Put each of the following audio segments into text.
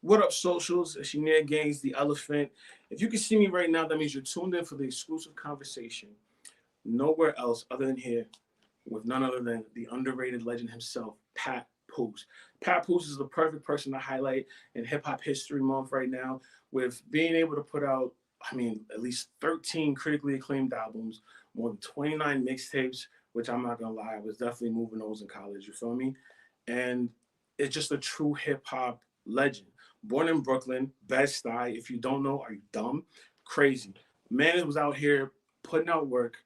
What up, socials? It's your near Gaines, the elephant. If you can see me right now, that means you're tuned in for the exclusive conversation. Nowhere else other than here with none other than the underrated legend himself, Papoose. Papoose is the perfect person to highlight in Hip Hop History Month right now, with being able to put out, at least 13 critically acclaimed albums, more than 29 mixtapes, which I'm not gonna lie, I was definitely moving those in college, you feel me? And it's just a true hip hop legend. Born in Brooklyn, Bed-Stuy. If you don't know, are you dumb? Crazy. Man was out here putting out work,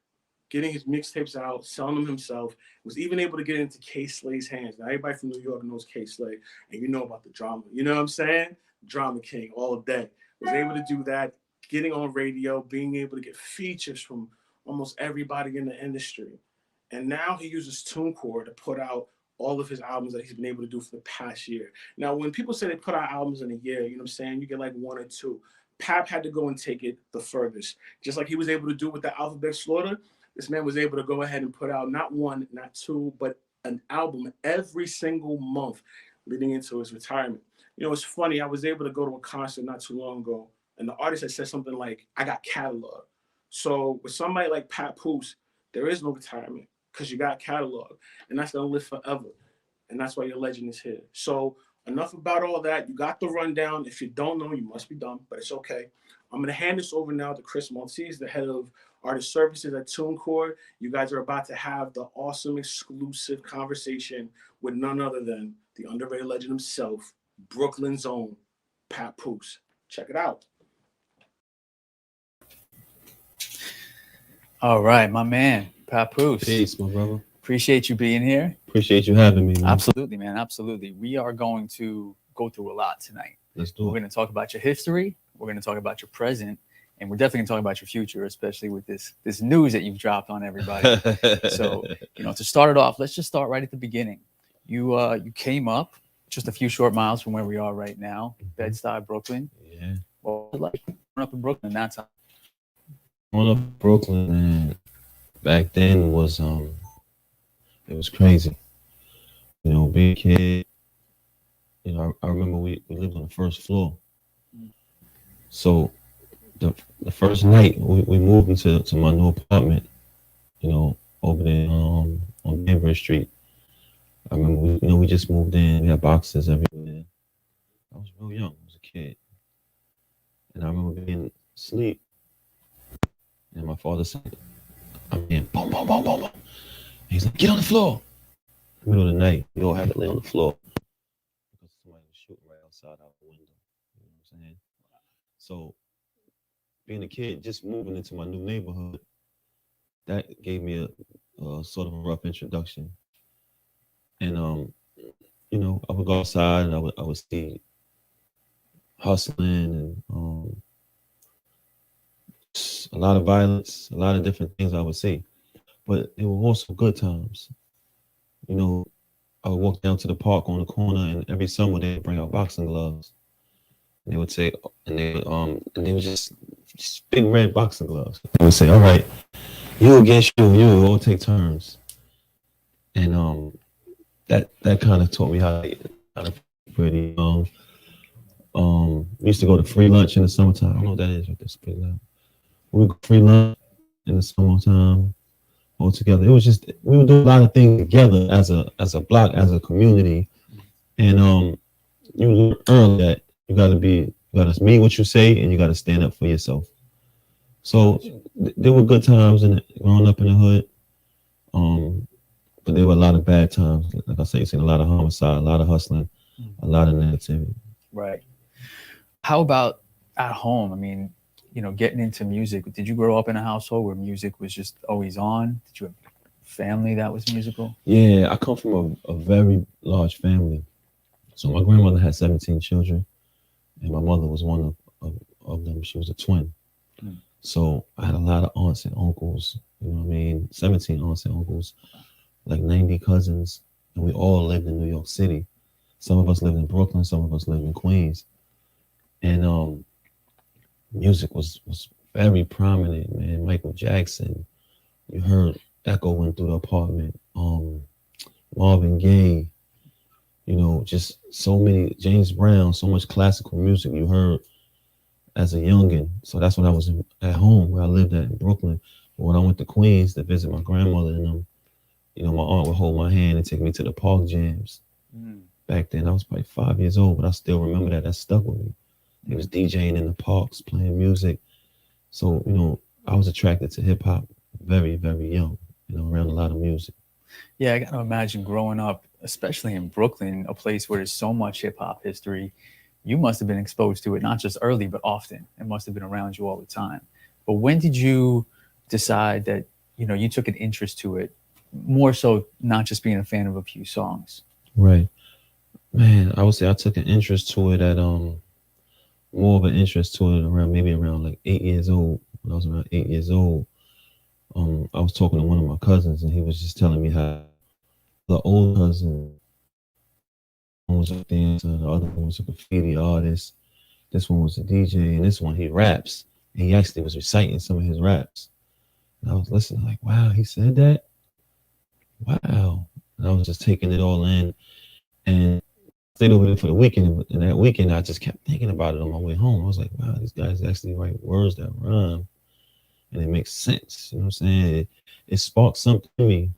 getting his mixtapes out, selling them himself. Was even able to get into K Slay's hands. Now everybody from New York knows K Slay, and you know about the drama. You know what I'm saying? Drama King all day. Was able to do that, getting on radio, being able to get features from almost everybody in the industry. And now he uses TuneCore to put out all of his albums that he's been able to do for the past year. Now, when people say they put out albums in a year, you know what I'm saying? You get like one or two. Pap had to go and take it the furthest. Just like he was able to do with the Alphabet Slaughter, this man was able to go ahead and put out not one, not two, but an album every single month leading into his retirement. You know, it's funny. I was able to go to a concert not too long ago, and the artist had said something like, I got catalog. So with somebody like Papoose, there is no retirement because you got catalog, and that's going to live forever. And that's why your legend is here. So enough about all that. You got the rundown. If you don't know, you must be dumb, but it's okay. I'm going to hand this over now to Chris Maltese, the head of artist services at TuneCore. You guys are about to have the awesome exclusive conversation with none other than the underrated legend himself, Brooklyn's own Papoose. Check it out. All right, my man, Papoose. Peace, my brother. Appreciate you being here. Appreciate you having me, man. Absolutely, man. Absolutely. We are going to go through a lot tonight. Let's do it. We're going to talk about your history. We're going to talk about your present. And we're definitely going to talk about your future, especially with this news that you've dropped on everybody. So, to start it off, let's just start right at the beginning. You came up just a few short miles from where we are right now, Bed-Stuy, Brooklyn. Yeah. What was it like growing up in Brooklyn that time? Growing up in Brooklyn, man, back then was it was crazy. Being a kid, I remember we lived on the first floor. So the first night we moved into my new apartment, over there on Danbury Street. I remember we just moved in. We had boxes everywhere. I was real young. I was a kid, and I remember being asleep, and my father said, "I'm in, boom, boom, boom, boom, boom." He's like, "Get on the floor." In the middle of the night, we all had to lay on the floor because somebody was shooting right outside our window. You know what I'm saying? So, being a kid, just moving into my new neighborhood, that gave me a sort of a rough introduction. And I would go outside and I would see hustling and a lot of violence, a lot of different things I would see. But there were also good times. I would walk down to the park on the corner, and every summer they'd bring out boxing gloves. And they would say, and they were just big red boxing gloves. They would say, "All right, you against you all take turns." And that kind of taught me how to pretty young. We used to go to free lunch in the summertime. I don't know what that is with this big loud. We would go free lunch in the summertime all together. It was just, we would do a lot of things together as a block, as a community. And you learn early that you gotta mean what you say, and you gotta stand up for yourself. So there were good times growing up in the hood. But there were a lot of bad times. Like I say, you've seen a lot of homicide, a lot of hustling, a lot of negativity. Right. How about at home? Getting into music. Did you grow up in a household where music was just always on? Did you have family that was musical? Yeah, I come from a very large family. So my grandmother had 17 children, and my mother was one of them. She was a twin. So I had a lot of aunts and uncles, 17 aunts and uncles, like 90 cousins, and we all lived in New York City. Some of us lived in Brooklyn, some of us lived in Queens. And music was very prominent, man. Michael Jackson, you heard echoing through the apartment. Marvin Gaye, You know, just so many James Brown, so much classical music you heard as a youngin. So that's when I was at home where I lived at in Brooklyn. But when I went to Queens to visit my grandmother and them, you know, my aunt would hold my hand and take me to the park jams. Mm. Back then, I was probably 5 years old, but I still remember that. That stuck with me. They was DJing in the parks, playing music. So, you know, I was attracted to hip hop very, very young, you know, around a lot of music. Yeah, I gotta imagine growing up, especially in Brooklyn, a place where there's so much hip hop history. You must have been exposed to it not just early, but often. It must have been around you all the time. But when did you decide that you took an interest to it, more so not just being a fan of a few songs? Right. Man, I would say I took an interest to it at more of an interest to it around maybe around like 8 years old. When I was around 8 years old, I was talking to one of my cousins and he was just telling me how the old cousin, one was a dancer, the other one was a graffiti artist, this one was a DJ, and this one he raps. And he actually was reciting some of his raps. And I was listening, like, wow, he said that? Wow. And I was just taking it all in. And stayed over there for the weekend. And that weekend, I just kept thinking about it on my way home. I was like, wow, these guys actually write words that rhyme. And it makes sense. You know what I'm saying? It sparked something in me.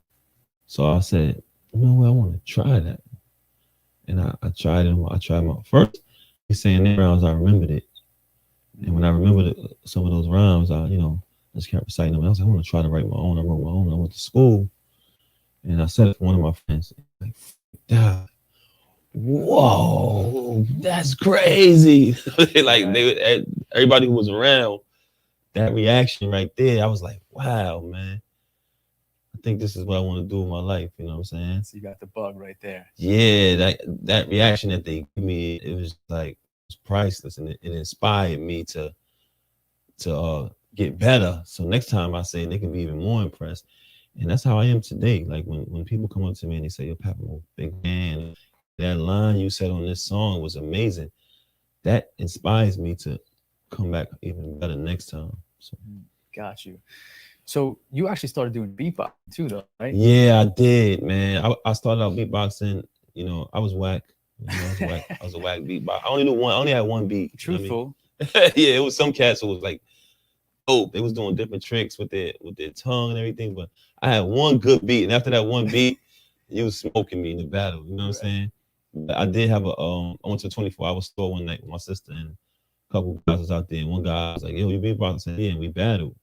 So I said, you know what? I want to try that. And I tried them. I tried my first. He's saying their rhymes, I remembered it. And when I remembered some of those rhymes, I just kept reciting them. And I was like, I want to try to write my own. I wrote my own. I went to school. And I said it to one of my friends, like, God, whoa, that's crazy. Everybody who was around, that reaction right there, I was like, wow, man. I think this is what I want to do in my life. You know what I'm saying? So you got the bug right there. Yeah, that reaction that they gave me, it was like, it was priceless, and it inspired me to get better. So next time I say it, they can be even more impressed. And that's how I am today. Like when people come up to me and they say, yo, Papa, I'm a big fan. That line you said on this song was amazing. That inspires me to come back even better next time. So. Got you. So you actually started doing beatbox too, though, right? Yeah, I did, man. I started out beatboxing. You know, I was whack. I was a whack beatbox. I only had one beat. Truthful. You know what I mean? Yeah, it was some cats who was like, dope. They was doing different tricks with their tongue and everything, but I had one good beat, and after that one beat, you was smoking me in the battle. You know what I'm saying? But I did have I went to a 24-hour store one night with my sister and a couple of guys was out there, and one guy was like, yo, you beatbox? I said, yeah, and we battled.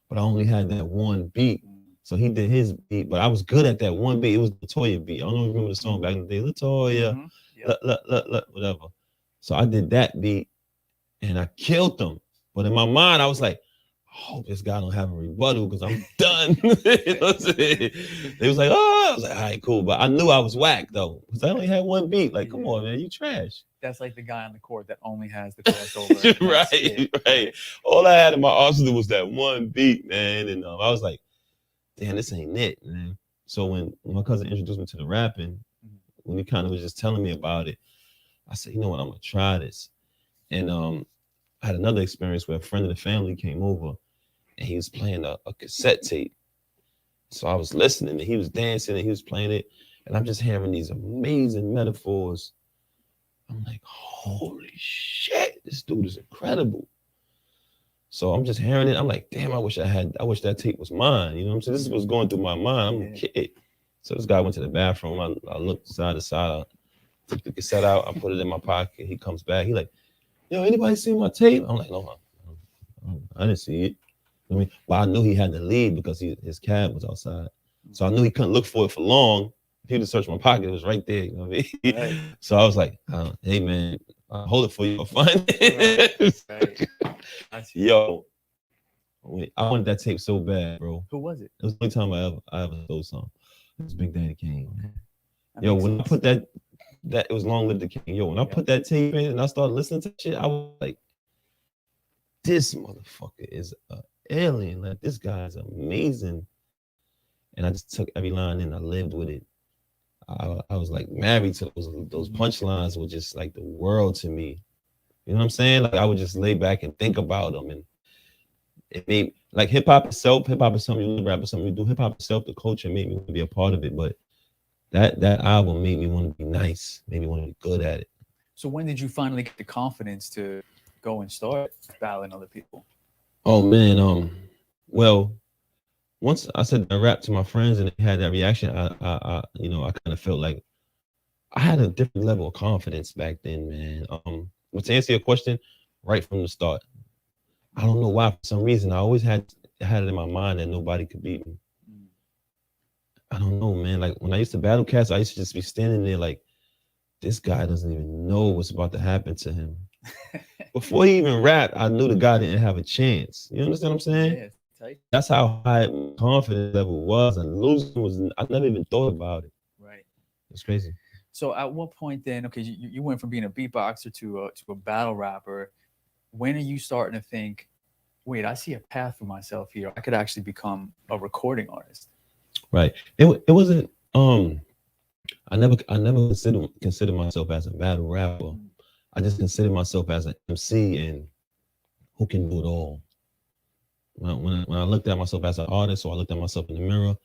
But I only had that one beat. So he did his beat, but I was good at that one beat. It was the Latoya beat. I don't know if you remember the song back in the day, Latoya, whatever. So I did that beat and I killed them. But in my mind, I was like, I hope this guy don't have a rebuttal because I'm done. You know what I'm saying? They was like, oh, I was like, all right, cool. But I knew I was whack though, because I only had one beat. Like, come on, man, you trash. That's like the guy on the court that only has the crossover. Right. All I had in my arsenal was that one beat, man. And I was like, damn, this ain't it, man. So when my cousin introduced me to the rapping, when he kind of was just telling me about it, I said, you know what, I'm gonna try this. And I had another experience where a friend of the family came over and he was playing a cassette tape. So I was listening and he was dancing and he was playing it. And I'm just hearing these amazing metaphors. I'm like, holy shit, this dude is incredible. So I'm just hearing it. I'm like, damn, I wish that tape was mine. You know what I'm saying? This is what's going through my mind. I'm a kid. So this guy went to the bathroom. I looked side to side. I took the cassette out. I put it in my pocket. He comes back. He like, yo, anybody see my tape? I'm like, no, I didn't see it. I mean, but I knew he had to leave because his cab was outside. So I knew he couldn't look for it for long. If he would have searched my pocket, it was right there. You know what I mean? Right. So I was like, hey, man, I'll hold it for you. I'll find it. Right. Yo, I wanted that tape so bad, bro. Who was it? It was the only time I ever stole something. It was Big Daddy Kane. Yo, when I put that it was Long Live the King. Yo, when I put that tape in and I started listening to shit, I was like, this motherfucker is an alien. Like, this guy is amazing. And I just took every line in. I lived with it. I was like married to those punchlines were just like the world to me. You know what I'm saying? Like I would just lay back and think about them. And it made like hip hop itself is something you rap is something you do. Hip hop itself, the culture made me want to be a part of it. But that album made me want to be nice, made me want to be good at it. So when did you finally get the confidence to go and start battling other people? Oh man, well, once I said I rap to my friends and they had that reaction, I kind of felt like I had a different level of confidence back then, man. But to answer your question, right from the start, I don't know why. For some reason, I always had it in my mind that nobody could beat me. I don't know, man. Like when I used to battle cats, I used to just be standing there like, this guy doesn't even know what's about to happen to him. Before he even rapped, I knew the guy didn't have a chance. You understand what I'm saying? Yeah, tight. That's how high my confidence level was. And losing was, I never even thought about it. Right. It's crazy. So at what point then, okay, you went from being a beatboxer to a battle rapper. When are you starting to think, wait, I see a path for myself here. I could actually become a recording artist. Right. It wasn't I never considered myself as a battle rapper. I just considered myself as an MC and who can do it all. When I looked at myself as an artist, or I looked at myself in the mirror,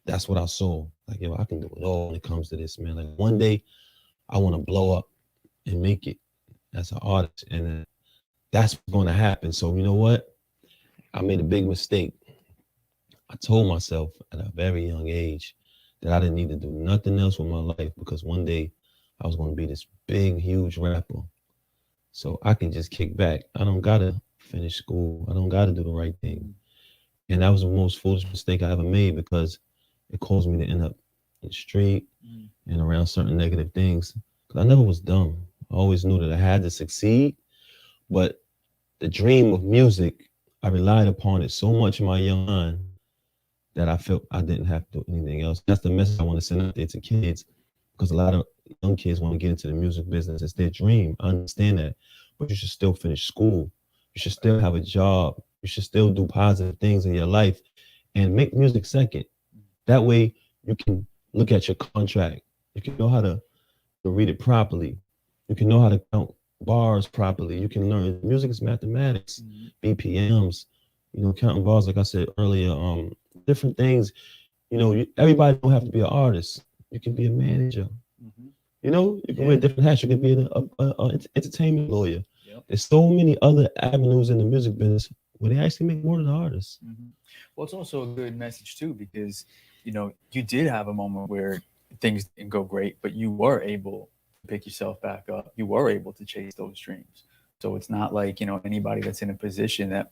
that's what I saw. Like, yo, I can do it all when it comes to this, man. Like one day I want to blow up and make it as an artist. And that's what's going to happen. So you know what? I made a big mistake. I told myself at a very young age that I didn't need to do nothing else with my life because one day I was going to be this big, huge rapper. So I can just kick back. I don't got to finish school. I don't got to do the right thing. And that was the most foolish mistake I ever made because it caused me to end up in the street and around certain negative things. Because I never was dumb. I always knew that I had to succeed. But the dream of music, I relied upon it so much in my young mind that I felt I didn't have to do anything else. That's the message I want to send out there to kids, because a lot of young kids want to get into the music business. It's their dream. I understand that. But you should still finish school. You should still have a job. You should still do positive things in your life and make music second. That way you can look at your contract. You can know how to read it properly. You can know how to count bars properly. You can learn music is mathematics, BPMs, counting bars, like I said earlier, different things. Everybody don't have to be an artist. You can be a manager. You can wear different hats. You can be an entertainment lawyer. Yep. There's so many other avenues in the music business where they actually make more than the artists. Well, it's also a good message too, because you did have a moment where things didn't go great, but you were able to pick yourself back up. You were able to chase those dreams. So it's not like anybody that's in a position that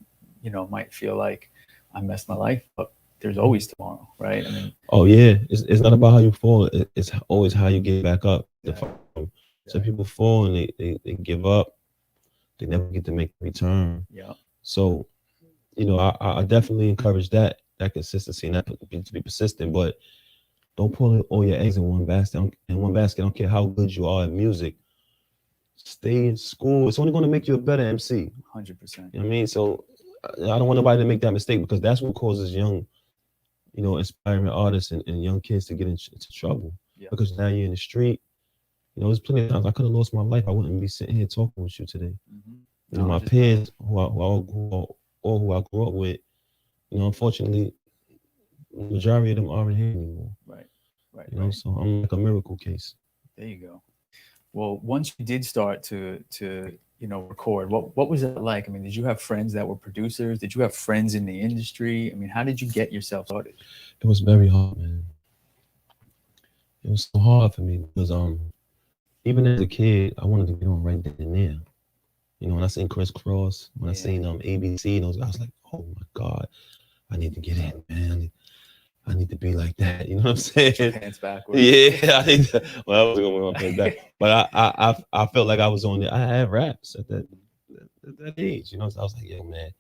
might feel like I messed my life up. There's always tomorrow, right? I mean, oh yeah, it's not about how you fall. It's always how you get back up. So people fall and they give up. They never get to make a return. Yeah. So, I definitely encourage that consistency, not to be persistent, but don't pull all your eggs in one basket. I don't care how good you are at music. Stay in school. It's only going to make you a better MC. 100%. You know what I mean? So I don't want nobody to make that mistake, because that's what causes young, inspiring artists and young kids to get into trouble. Yeah. Because now you're in the street. There's plenty of times I could have lost my life. I wouldn't be sitting here talking with you today. My peers who I grew up with, unfortunately, the majority of them aren't here anymore. Right. So I'm like a miracle case. There you go. Well, once you did start to record, what was it like? I mean, did you have friends that were producers? Did you have friends in the industry? I mean, how did you get yourself started? It was very hard, man. It was so hard for me because even as a kid, I wanted to get on right then and there. When I seen Chris Cross, when I seen ABC, those guys, I was like, oh my God, I need to get in, man. I need to be like that. You know what I'm saying? Pants backwards. Yeah, I need to. Well, I was going to my pants back, but I felt like I was on there. I had raps at that age. So I was like, yo, man,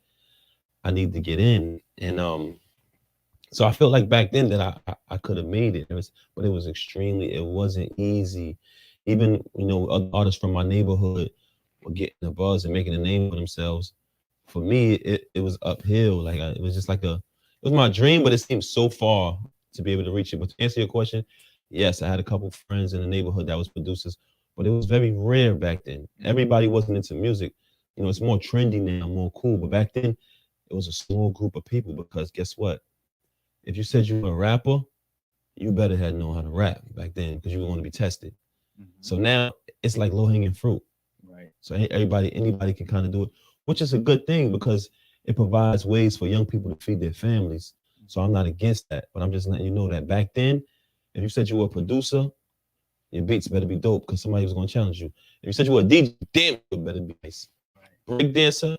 I need to get in, and so I felt like back then that I could have made it. But it was it wasn't easy. Even other artists from my neighborhood were getting the buzz and making a name for themselves. For me, it was uphill. Like it was just like it was my dream, but it seemed so far to be able to reach it. But to answer your question, yes, I had a couple friends in the neighborhood that was producers, but it was very rare back then. Everybody wasn't into music. It's more trendy now, more cool. But back then, it was a small group of people, because guess what? If you said you were a rapper, you better had known how to rap back then because you were going to be tested. Mhm. So now it's like low hanging fruit. Right. So anybody can kind of do it, which is a good thing because it provides ways for young people to feed their families. So I'm not against that, but I'm just letting you know that back then, if you said you were a producer, your beats better be dope because somebody was going to challenge you. If you said you were a DJ, damn, it better be nice. Right. Break dancer,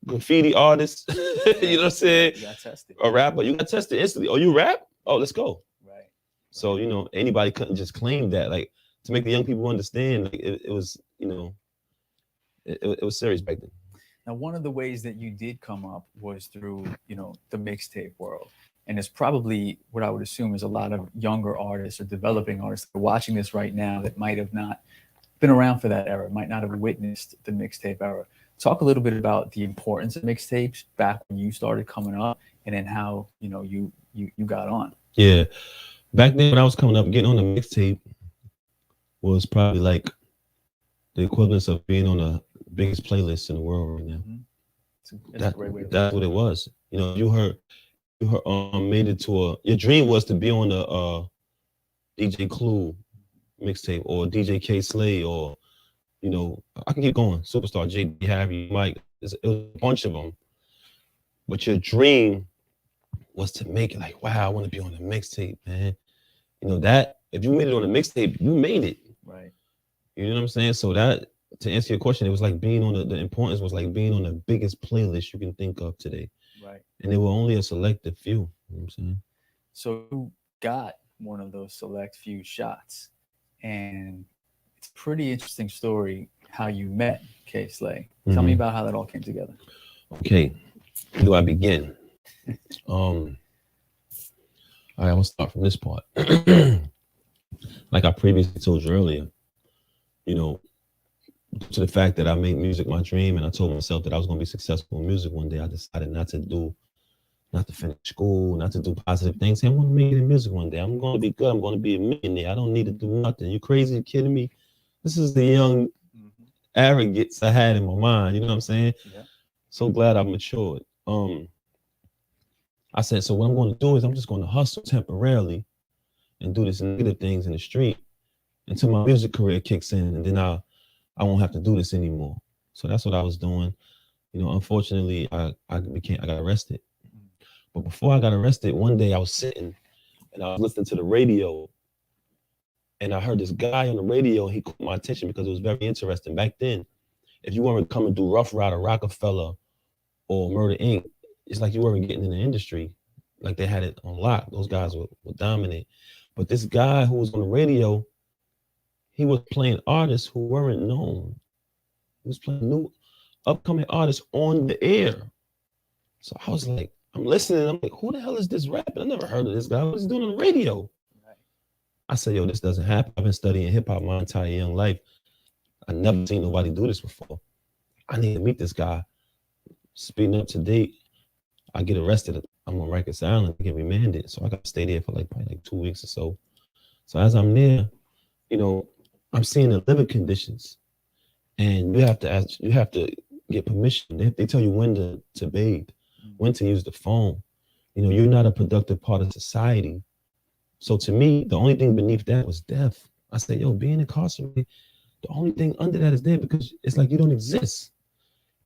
graffiti artist, you know what I'm saying? You got tested. A rapper, you got tested instantly. Oh, you rap? Oh, let's go. Right. So, you know, anybody couldn't just claim that. Like, to make the young people understand, like, it was, you know, it was serious back then. Now, one of the ways that you did come up was through, you know, the mixtape world. And it's probably what I would assume is a lot of younger artists or developing artists that are watching this right now that might have not been around for that era, might not have witnessed the mixtape era. Talk a little bit about the importance of mixtapes back when you started coming up, and then how, you know, you got on. Yeah. Back then when I was coming up, getting on a mixtape was probably like the equivalence of being on the biggest playlist in the world right now. That's a great way to That's what it was. You know, you heard made it to your dream was to be on the DJ Clue mixtape or DJ K Slay, or, you know, I can keep going. Superstar JD Harry, Mike, it was a bunch of them. But your dream was to make it like, wow, I want to be on a mixtape, man. You know, that if you made it on a mixtape, you made it. Right. You know what I'm saying? So that, to answer your question, it was like being on the importance was like being on the biggest playlist you can think of today. Right. And there were only a selected few. You know what I'm saying? So you got one of those select few shots. And it's a pretty interesting story how you met K Slay. Tell me about how that all came together. Okay. Where do I begin? All right, I'm gonna start from this part. Like I previously told you earlier, you know, to the fact that I made music my dream, and I told myself that I was gonna be successful in music one day, I decided not to finish school, not to do positive things. Hey, I'm gonna make it in music one day. I'm gonna be good. I'm gonna be a millionaire. I don't need to do nothing. You crazy? You kidding me? This is the young arrogance I had in my mind. You know what I'm saying? Yeah. So glad I matured. I said, so what I'm going to do is I'm just going to hustle temporarily and do this negative things in the street until my music career kicks in, and then I won't have to do this anymore. So that's what I was doing. You know, unfortunately, I got arrested. But before I got arrested, one day I was sitting and I was listening to the radio, and I heard this guy on the radio. He caught my attention because it was very interesting. Back then, if you weren't coming through Rough Rider, Rockefeller, or Murder Inc., it's like you weren't getting in the industry. Like they had it on lock. Those guys were dominant. But this guy who was on the radio, he was playing artists who weren't known. He was playing new upcoming artists on the air. So I was like, I'm listening. I'm like, who the hell is this rapper? I never heard of this guy. What's he doing on the radio? Right. I said, yo, this doesn't happen. I've been studying hip hop my entire young life. I never seen nobody do this before. I need to meet this guy. Speeding up to date, I get arrested. I'm on Rikers Island, I get remanded. So I got to stay there for probably 2 weeks or so. So as I'm there, you know, I'm seeing the living conditions. And you have to get permission. They tell you when to bathe, when to use the phone. You know, you're not a productive part of society. So to me, the only thing beneath that was death. I said, yo, being incarcerated, the only thing under that is death, because it's like you don't exist.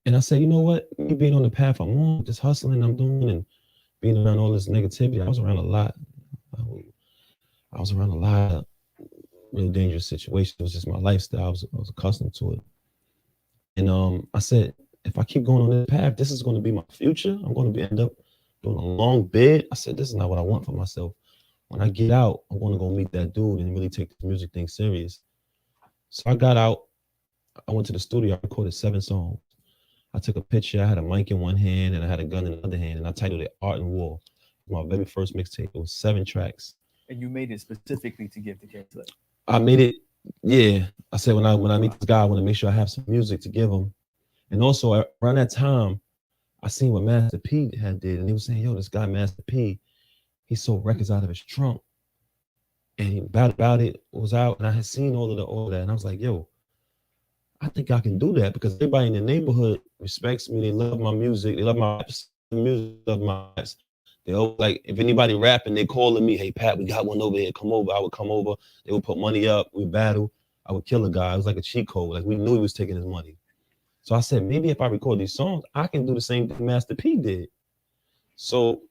And I said, you know what? Me being on the path I'm on, just hustling I'm doing and being around all this negativity, I was around a lot. I was around a lot of really dangerous situations. It was just my lifestyle. I was accustomed to it. And I said, if I keep going on this path, this is going to be my future. I'm going to end up doing a long bid. I said, this is not what I want for myself. When I get out, I'm going to go meet that dude and really take the music thing serious. So I got out. I went to the studio. I recorded 7 songs. I took a picture. I had a mic in one hand and I had a gun in the other hand, and I titled it Art and War. My very first mixtape. It was 7 tracks. And you made it specifically to give to K Slay. I made it, yeah. I said when I meet this guy, I want to make sure I have some music to give him. And also around that time, I seen what Master P had did, and he was saying, yo, this guy Master P, he sold records out of his trunk. And he about it was out, and I had seen all that, and I was like, yo, I think I can do that, because everybody in the neighborhood respects me. They love my music. They love my music. Love my raps. They always, like, if anybody rapping, they calling me, hey Pat, we got one over here, come over. I would come over, they would put money up, we battle. I would kill a guy. It was like a cheat code. Like, we knew he was taking his money. So I said, maybe if I record these songs, I can do the same thing Master P did. So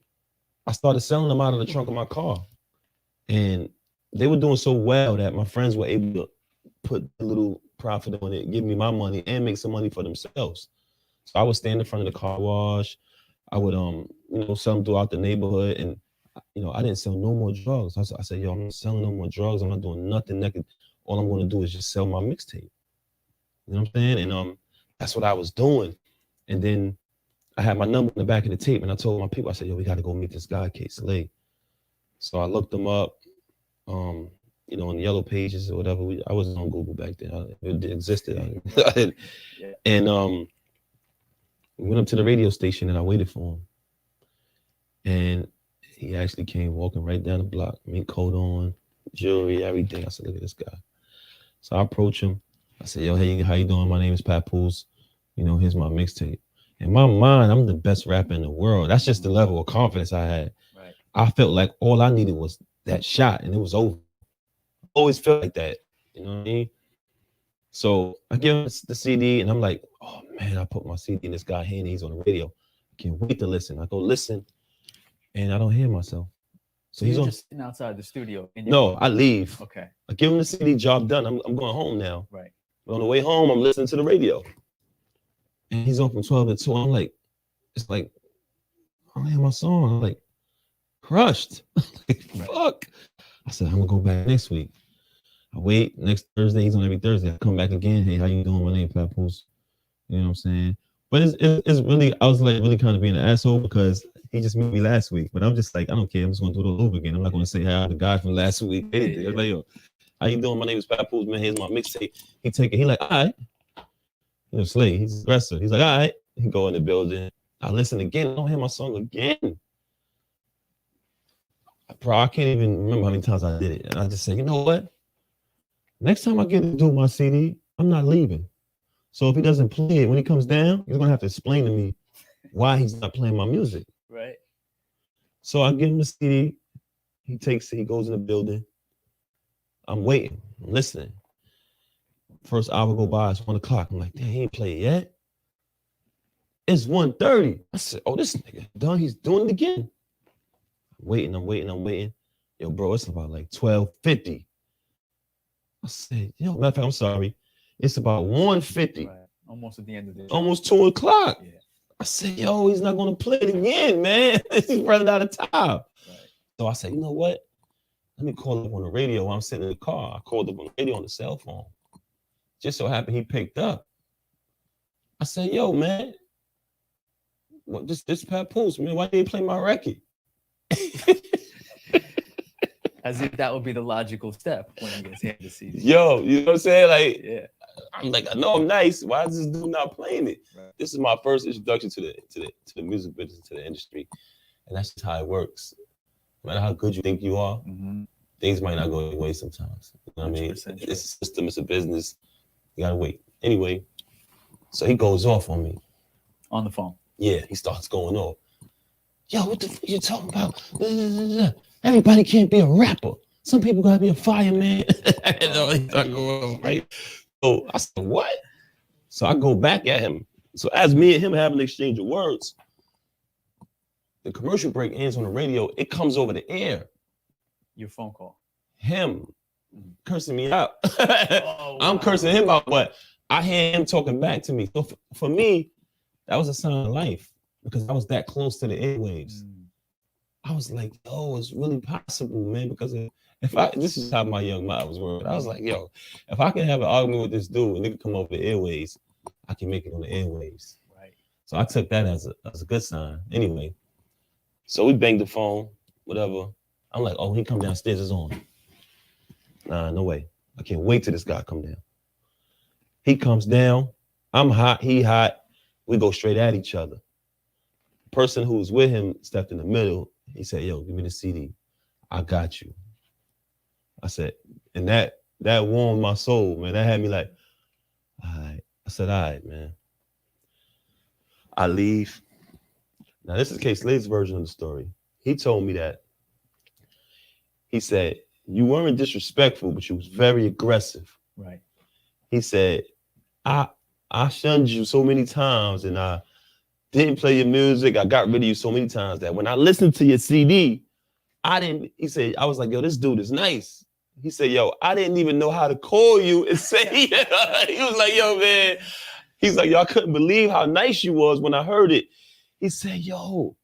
I started selling them out of the trunk of my car. And they were doing so well that my friends were able to put a little profit on it, give me my money, and make some money for themselves. So I would stand in front of the car wash. I would, sell them throughout the neighborhood. And, I didn't sell no more drugs. I said, yo, I'm not selling no more drugs. I'm not doing nothing naked. All I'm going to do is just sell my mixtape. You know what I'm saying? And that's what I was doing. And then I had my number in the back of the tape, and I told my people, I said, yo, we got to go meet this guy, K Slay. So I looked him up, in the yellow pages or whatever. I wasn't on Google back then. It existed. And we went up to the radio station, and I waited for him. And he actually came walking right down the block, mink coat on, jewelry, everything. I said, look at this guy. So I approached him. I said, yo, hey, how you doing? My name is Papoose. Here's my mixtape. In my mind, I'm the best rapper in the world. That's just the level of confidence I had. Right. I felt like all I needed was that shot, and it was over. I always felt like that. You know what I mean? So I give him the CD, and I'm like, oh, man, I put my CD in this guy's hand. He's on the radio. I can't wait to listen. I go listen, and I don't hear myself. So he's just sitting outside the studio. No, I leave. Okay. I give him the CD, job done. I'm going home now. Right. But on the way home, I'm listening to the radio. And he's on from 12 to 2. I'm like, it's like, I don't hear my song. I'm like, crushed. Fuck. I said, I'm going to go back next week. I wait. Next Thursday, he's on every Thursday. I come back again. Hey, how you doing? My name is Papoose. You know what I'm saying? But it's really, I was like really kind of being an asshole because he just met me last week. But I'm just like, I don't care. I'm just going to do it all over again. I'm not going to say hi to the guy from last week. Anything. I was like, yo, how you doing? My name is Papoose, man. Here's my mixtape. He take it. He like, all right. Slay, he's aggressive. He's like, all right. He go in the building. I listen again. I don't hear my song again. Bro, I can't even remember how many times I did it. And I just said, you know what? Next time I get to do my CD, I'm not leaving. So if he doesn't play it, when he comes down, he's going to have to explain to me why he's not playing my music. Right. So I give him the CD. He takes it. He goes in the building. I'm waiting. I'm listening. First hour go by. It's 1 o'clock. I'm like, damn, he ain't played yet. It's 1:30. I said, oh, this nigga done. He's doing it again. I'm waiting. Yo, bro, it's about like 12:50. I said, yo, matter of fact, I'm sorry. It's about 1:50. Right. Almost at the end of the day. Almost 2 o'clock. Yeah. I said, yo, he's not going to play it again, man. He's running out of time. Right. So I said, you know what? Let me call up on the radio while I'm sitting in the car. I called up on the radio on the cell phone. Just so happened he picked up. I said, yo, man, what this Papoose, man, why didn't you play my record? As if that would be the logical step when he gets handed the CD. Yo, you know what I'm saying? Like, yeah. I'm like, I know I'm nice. Why is this dude not playing it? Right. This is my first introduction to the music business, to the industry. And that's just how it works. No matter how good you think you are, things might not go your way sometimes. You know what I mean? It's a system, it's a business. You gotta wait. Anyway, so he goes off on me. On the phone. Yeah, he starts going off. Yo, what the fuck you talking about? Everybody can't be a rapper. Some people gotta be a fireman. Right? So I said, what? So I go back at him. So as me and him having an exchange of words, the commercial break ends on the radio. It comes over the air. Your phone call. Him cursing me out. I'm cursing him out, but I hear him talking back to me. So for me, that was a sign of life because I was that close to the airwaves. I was like, yo, it's really possible, man, because this is how my young mind was working. I was like, yo, if I can have an argument with this dude and they can come over the airwaves, I can make it on the airwaves. Right. So I took that as a good sign. Anyway, so we banged the phone, whatever. I'm like, oh, he come downstairs, it's on. Nah, no way. I can't wait till this guy come down. He comes down. I'm hot. He hot. We go straight at each other. The person who was with him stepped in the middle. He said, yo, give me the CD. I got you. I said, and that warmed my soul, man. That had me like, all right. I said, all right, man. I leave. Now, this is K Slade's version of the story. he told me that. He said, you weren't disrespectful, but you was very aggressive. Right. He said, I shunned you so many times and I didn't play your music. I got rid of you so many times that when I listened to your CD, he said, I was like, yo, this dude is nice. He said, yo, I didn't even know how to call you and say, he was like, yo, man. He's like, yo, I couldn't believe how nice you was when I heard it. He said, yo,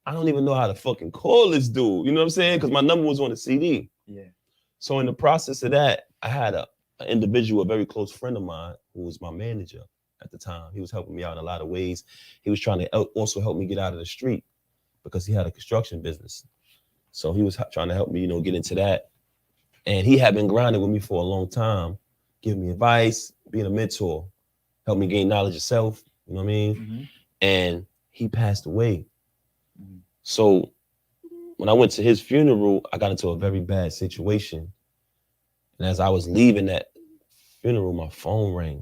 I don't even know how to fucking call this dude. You know what I'm saying? Because my number was on the CD. Yeah. So in the process of that, I had an individual, a very close friend of mine, who was my manager at the time. He was helping me out in a lot of ways. He was trying to also help me get out of the street because he had a construction business. So he was trying to help me, get into that. And he had been grinding with me for a long time, giving me advice, being a mentor, help me gain knowledge of self. You know what I mean? Mm-hmm. And he passed away. Mm-hmm. So when I went to his funeral, I got into a very bad situation. And as I was leaving that funeral, my phone rang.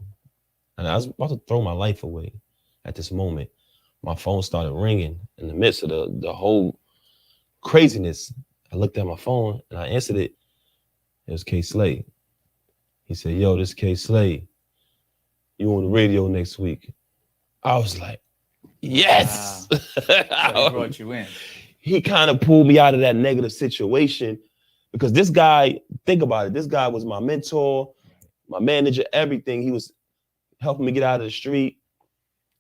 And I was about to throw my life away at this moment. My phone started ringing in the midst of the whole craziness. I looked at my phone and I answered it. It was K Slade. He said, yo, this K Slade. You on the radio next week. I was like, yes. Wow. So he brought you in. He kind of pulled me out of that negative situation because this guy, think about it, this guy was my mentor, my manager, everything. He was helping me get out of the street.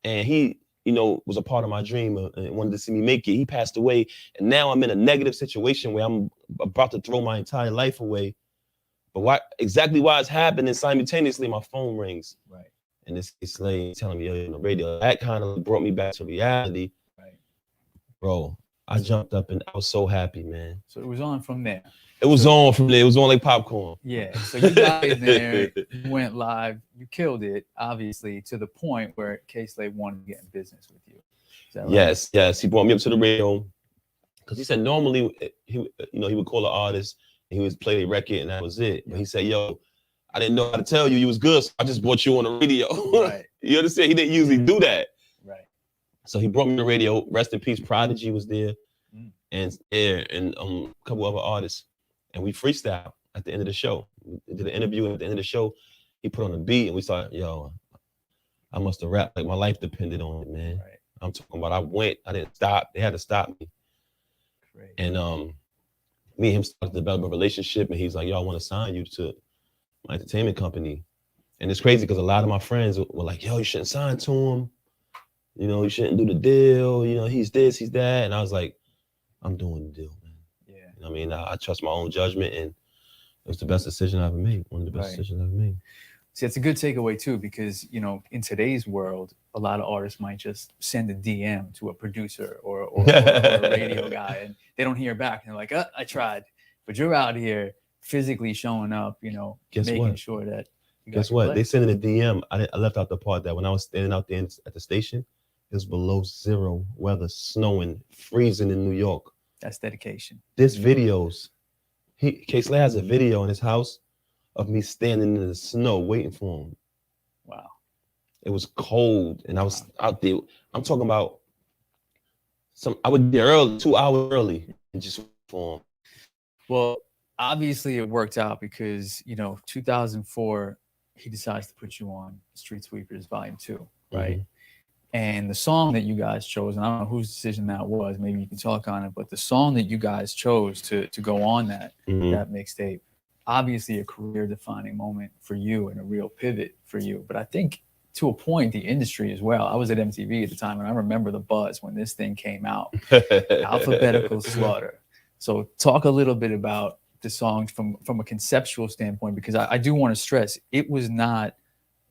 And he, was a part of my dream and wanted to see me make it. He passed away. And now I'm in a negative situation where I'm about to throw my entire life away. But exactly why it's happening simultaneously, my phone rings. Right. And this Slade telling me, yo, on the radio. That kind of brought me back to reality. Right. Bro, I jumped up and I was so happy, man. So it was on from there. It was on from there. It was on like popcorn. Yeah. So you got in there, you went live, you killed it, obviously, to the point where K Slade wanted to get in business with you. Is that right? Yes. He brought me up to the radio because he said normally he would call an artist and he would play a record and that was it. But he said, yo, I didn't know how to tell you you was good, so I just brought you on the radio. Right. You understand? He didn't usually do that. Right. So he brought me on the radio. Rest in peace, Prodigy was there, and Air and a couple other artists. And we freestyle at the end of the show. We did an interview, and at the end of the show, he put on a beat, and we started, yo, I must have rapped like my life depended on it, man. Right. I'm talking about I didn't stop. They had to stop me. Great. And me and him started to develop a relationship, and he's like, yo, I want to sign you to my entertainment company. And it's crazy because a lot of my friends were like, yo, you shouldn't sign to him. You shouldn't do the deal. He's this, he's that. And I was like, I'm doing the deal, man. Yeah. I mean, I trust my own judgment, and it was the best decision I ever made. One of the best decisions I ever made. See, it's a good takeaway too, because in today's world, a lot of artists might just send a DM to a producer or a radio guy, and they don't hear back, and they're like, I tried. But you're out here physically showing up, making sure that. Guess what? They sent in a DM. I left out the part that when I was standing out there at the station, it was below zero weather, snowing, freezing in New York. That's dedication. This videos. K Slade has a video in his house of me standing in the snow waiting for him. Wow. It was cold, and I was out there. I'm talking about I would be early, 2 hours early, and just wait for him. Well, obviously it worked out because 2004 he decides to put you on Street Sweepers Volume 2, right? Mm-hmm. And the song that you guys chose, and I don't know whose decision that was, maybe you can talk on it, but the song that you guys chose to go on that mixtape, obviously a career-defining moment for you and a real pivot for you. But I think to a point, the industry as well. I was at MTV at the time, and I remember the buzz when this thing came out, Alphabetical Slaughter. So talk a little bit about the songs from a conceptual standpoint, because I do want to stress, it was not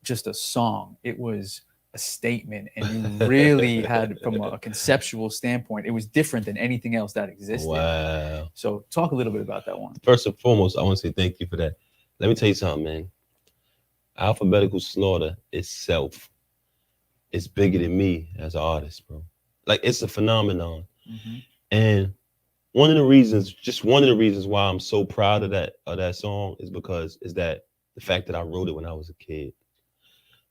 just a song. It was a statement, and you really had, from a conceptual standpoint, it was different than anything else that existed. Wow. So talk a little bit about that one. First and foremost, I want to say thank you for that. Let me tell you something, man. Alphabetical Slaughter itself is bigger than me as an artist, bro. Like, it's a phenomenon. Mm-hmm. And one of the reasons why I'm so proud of that song is that the fact that I wrote it when I was a kid.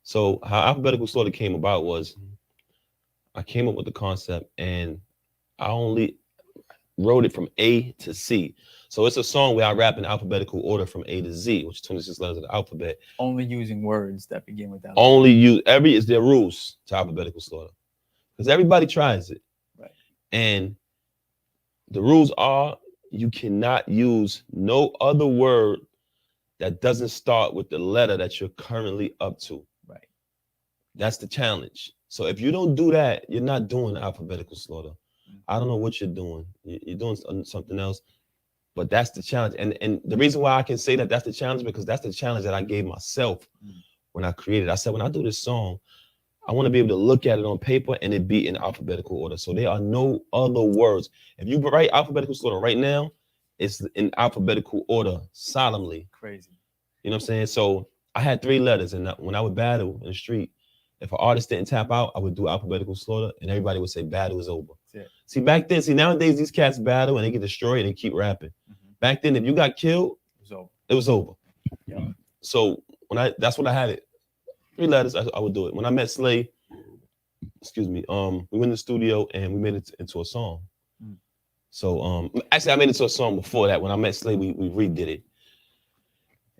So how Alphabetical Slaughter came about was I came up with the concept, and wrote it from A to C. So it's a song where I rap in alphabetical order from A to Z, which is 26 letters of the alphabet. Only using words that begin with that. Only use is there rules to alphabetical slaughter. Because everybody tries it. Right. And the rules are you cannot use no other word that doesn't start with the letter that you're currently up to. Right. That's the challenge. So if you don't do that, you're not doing alphabetical slaughter. I don't know what you're doing. You're doing something else. But that's the challenge. And the reason why I can say that that's the challenge, because that's the challenge that I gave myself when I created. I said, when I do this song, I want to be able to look at it on paper and it be in alphabetical order. So there are no other words. If you write alphabetical slaughter right now, it's in alphabetical order, solemnly. Crazy. You know what I'm saying? So I had 3 letters, and when I would battle in the street, if an artist didn't tap out, I would do alphabetical slaughter, and everybody would say battle is over. See, back then, nowadays these cats battle and they get destroyed and they keep rapping. Back then, if you got killed, it was over. Yeah. So that's what I had it. 3 letters, I would do it. When I met Slay, we went in the studio and we made it into a song. So actually I made it to a song before that. When I met Slay, we redid it.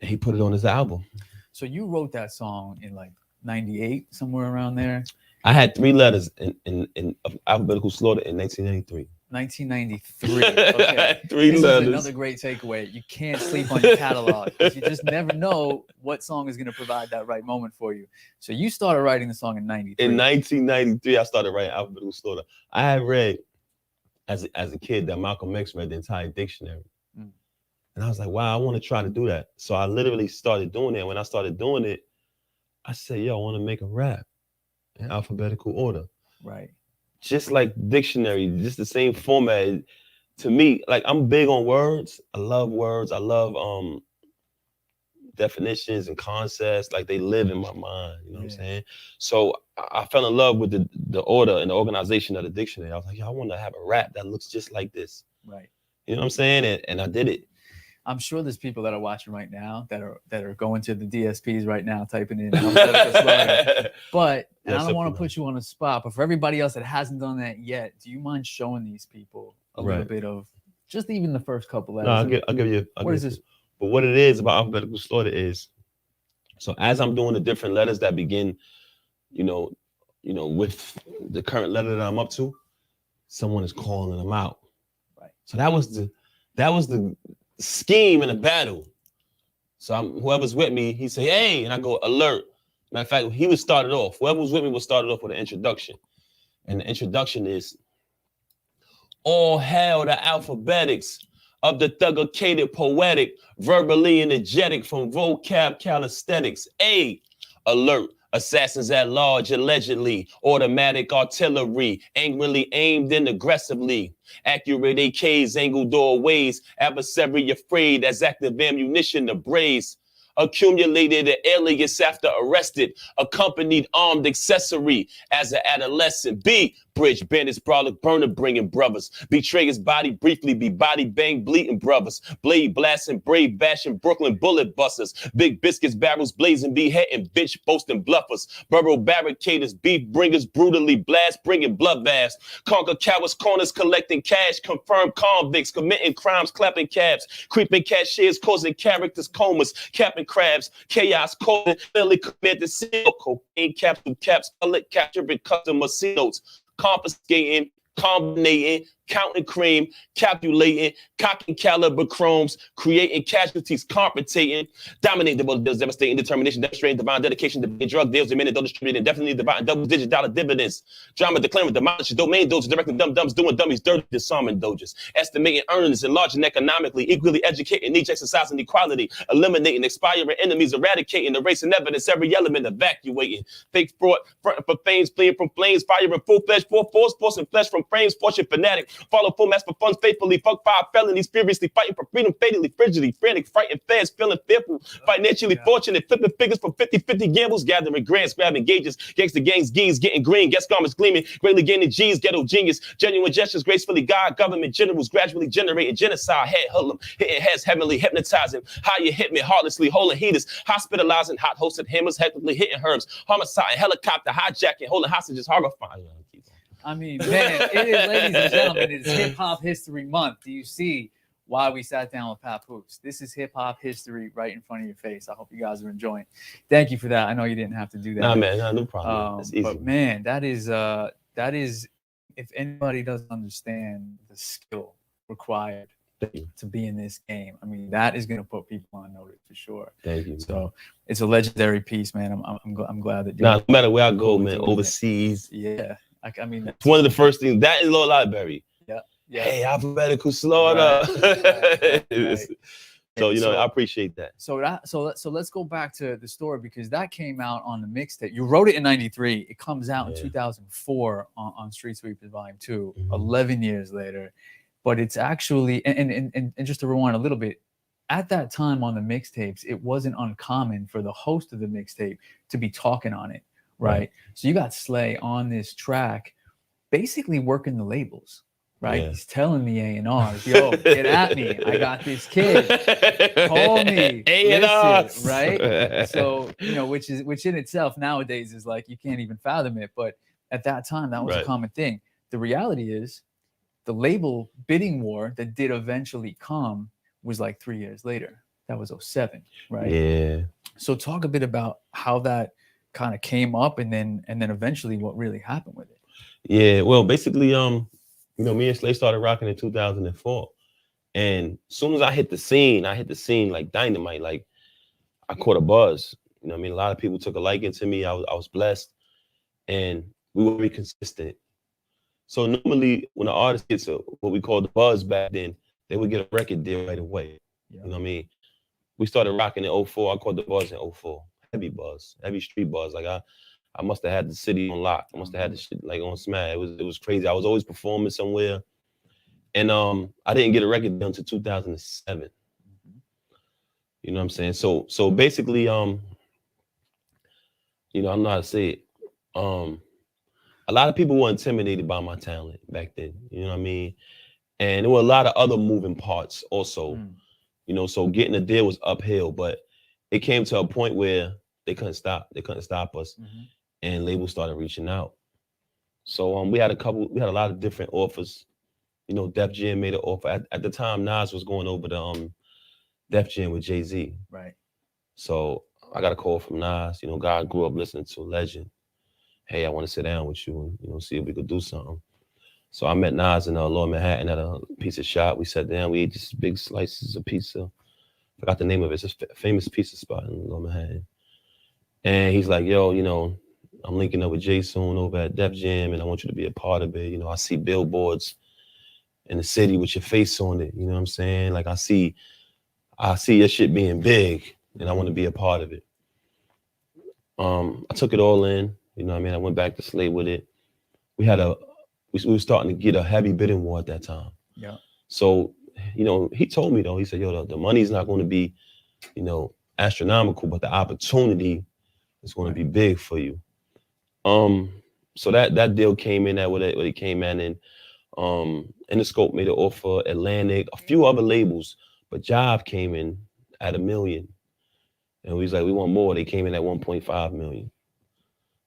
And he put it on his album. So you wrote that song in like 98, somewhere around there? I had 3 letters in alphabetical slaughter in 1993. 1993. Okay. 3 this letters. Is another great takeaway. You can't sleep on your catalog because you just never know what song is going to provide that right moment for you. So you started writing the song in 93. In 1993, I started writing alphabetical slaughter. I had read as a kid that Malcolm X read the entire dictionary. And I was like, wow, I want to try to do that. So I literally started doing it. When I started doing it, I said, yo, I want to make a rap in alphabetical order. Right. Just like dictionary, just the same format. To me, like, I'm big on words. I love words. I love definitions and concepts. Like, they live in my mind. You know what I'm saying? So I fell in love with the order and the organization of the dictionary. I was like, yo, I want to have a rap that looks just like this. Right. You know what I'm saying? And I did it. I'm sure there's people that are watching right now that are going to the DSPs right now, typing in alphabetical slaughter. But and I don't want to put you on the spot, but for everybody else that hasn't done that yet, do you mind showing these people a little bit of just even the first couple letters? No, I'll give you. What is this? But what it is about alphabetical slaughter is, so as I'm doing the different letters that begin, you know, with the current letter that I'm up to, someone is calling them out. Right. So that was the scheme in a battle. So whoever's with me, he say, hey, and I go, alert. Matter of fact, he would start it off. Whoever was with me would start it off with an introduction. And the introduction is, all hail the alphabetics of the thugicated poetic, verbally energetic from vocab calisthenics. A, alert. Assassins at large, allegedly, automatic artillery, angrily aimed and aggressively, accurate AKs, angled doorways, adversary afraid as active ammunition to braze, accumulated an alias after arrested, accompanied armed accessory as an adolescent. B, bridge bandits, brawler, burner bringing brothers, betray his body briefly, be body bang bleeding brothers, blade blasting, brave bashing, Brooklyn bullet busters, big biscuits, barrels blazing, beheading, bitch boasting bluffers, burrow barricaders, beef bringers, brutally blast, bringing blood baths, conquer cowards, corners, collecting cash, confirmed convicts, committing crimes, clapping cabs, creeping cashiers, causing characters comas, capping crabs, chaos, causing fairly committed seal, cocaine capsule caps, color capturing customer C notes, confiscating, combinating, counting cream, calculating, cocking caliber chromes, creating casualties, compensating, dominating the world, devastating determination, demonstrating divine dedication to being drug deals, demanding, don't distribute, indefinitely divine double-digit dollar dividends, drama declaring, demolishing domain doges, directing dumb-dumbs, doing dummies, dirty, disarming doges, estimating earnings, enlarging economically, equally educating, each exercising equality, eliminating, expiring enemies, eradicating, erasing evidence, every element, evacuating, fake fraud, fronting for fames, fleeing from flames, firing full-fledged, full force, forcing flesh from frames, fortune fanatic, follow full mass for funds faithfully, fuck 5 felonies, furiously fighting for freedom, fatally, frigidly, frantic, frightened fans, feeling fearful, financially fortunate, flipping figures from 50-50 gambles, gathering grants, grabbing gauges, gangster gangs, geese, getting green, gas garments gleaming, greatly gaining G's, ghetto genius, genuine gestures, gracefully God, government generals, gradually generating genocide, head hoodlum, hitting heads heavenly, hypnotizing, higher hit me, heartlessly, holding heaters, hospitalizing, hot hosted hammers, hectically hitting herbs, homicide, helicopter, hijacking, holding hostages, horrifying. I mean, man, it is, ladies and gentlemen, it's Hip Hop History Month. Do you see why we sat down with Papoose? This is hip hop history right in front of your face. I hope you guys are enjoying. Thank you for that. I know you didn't have to do that. Nah, man, no problem. It's easy. But man, that is if anybody doesn't understand the skill required to be in this game, I mean, that is going to put people on notice for sure. Thank you. So it's a legendary piece, man. I'm glad that. No matter where I go, man, overseas. Yeah, I mean, it's one of the first things. That is Lord Library. Yeah. Hey, alphabetical slaughter. Right. So I appreciate that. So let's go back to the story, because that came out on the mixtape. You wrote it in '93. It comes out in 2004 on Street Sweepers Volume 2. 11 years later. But it's actually, and just to rewind a little bit, at that time on the mixtapes, it wasn't uncommon for the host of the mixtape to be talking on it, right? So you got Slay on this track, basically working the labels, right? He's telling the A&Rs, yo, get at me. I got this kid. Call me. A&Rs. Right? So, which in itself nowadays is like, you can't even fathom it. But at that time, that was a common thing. The reality is, the label bidding war that did eventually come was like 3 years later. That was 2007, right? Yeah. So talk a bit about how that kind of came up, and then eventually what really happened with it. Yeah, well, basically, me and Slay started rocking in 2004. And as soon as I hit the scene like dynamite. Like, I caught a buzz. A lot of people took a liking to me. I was blessed. And we were very consistent. So normally when an artist gets what we call the buzz back then, they would get a record deal right away. You know what I mean? We started rocking in 2004. I caught the buzz in 2004. Heavy buzz, heavy street buzz. Like I must have had the city on lock. I must have had the shit like on smash. It was crazy. I was always performing somewhere. And I didn't get a record deal until 2007. You know what I'm saying? So basically, I don't know how to say it. A lot of people were intimidated by my talent back then. You know what I mean? And there were a lot of other moving parts also. So getting a deal was uphill, but it came to a point where they couldn't stop. They couldn't stop us. And labels started reaching out. So we had a lot of different offers. Def Jam made an offer. At the time, Nas was going over the Def Jam with Jay-Z. Right. So I got a call from Nas. God grew up listening to Legend. Hey, I want to sit down with you and see if we could do something. So I met Nas in Lower Manhattan at a pizza shop. We sat down. We ate just big slices of pizza. Forgot the name of it. It's a famous pizza spot in Lower Manhattan. And he's like, yo, I'm linking up with Jay soon over at Def Jam, and I want you to be a part of it. I see billboards in the city with your face on it. You know what I'm saying? Like I see your shit being big, and I want to be a part of it. I took it all in. I went back to Slay with it. We were starting to get a heavy bidding war at that time. Yeah. So, he told me though, he said, yo, the money's not going to be, astronomical, but the opportunity is going to be big for you. So that deal came in at what it came in, and Interscope made an offer, Atlantic, a few other labels, but Jive came in at $1 million. And we was like, we want more. They came in at 1.5 million.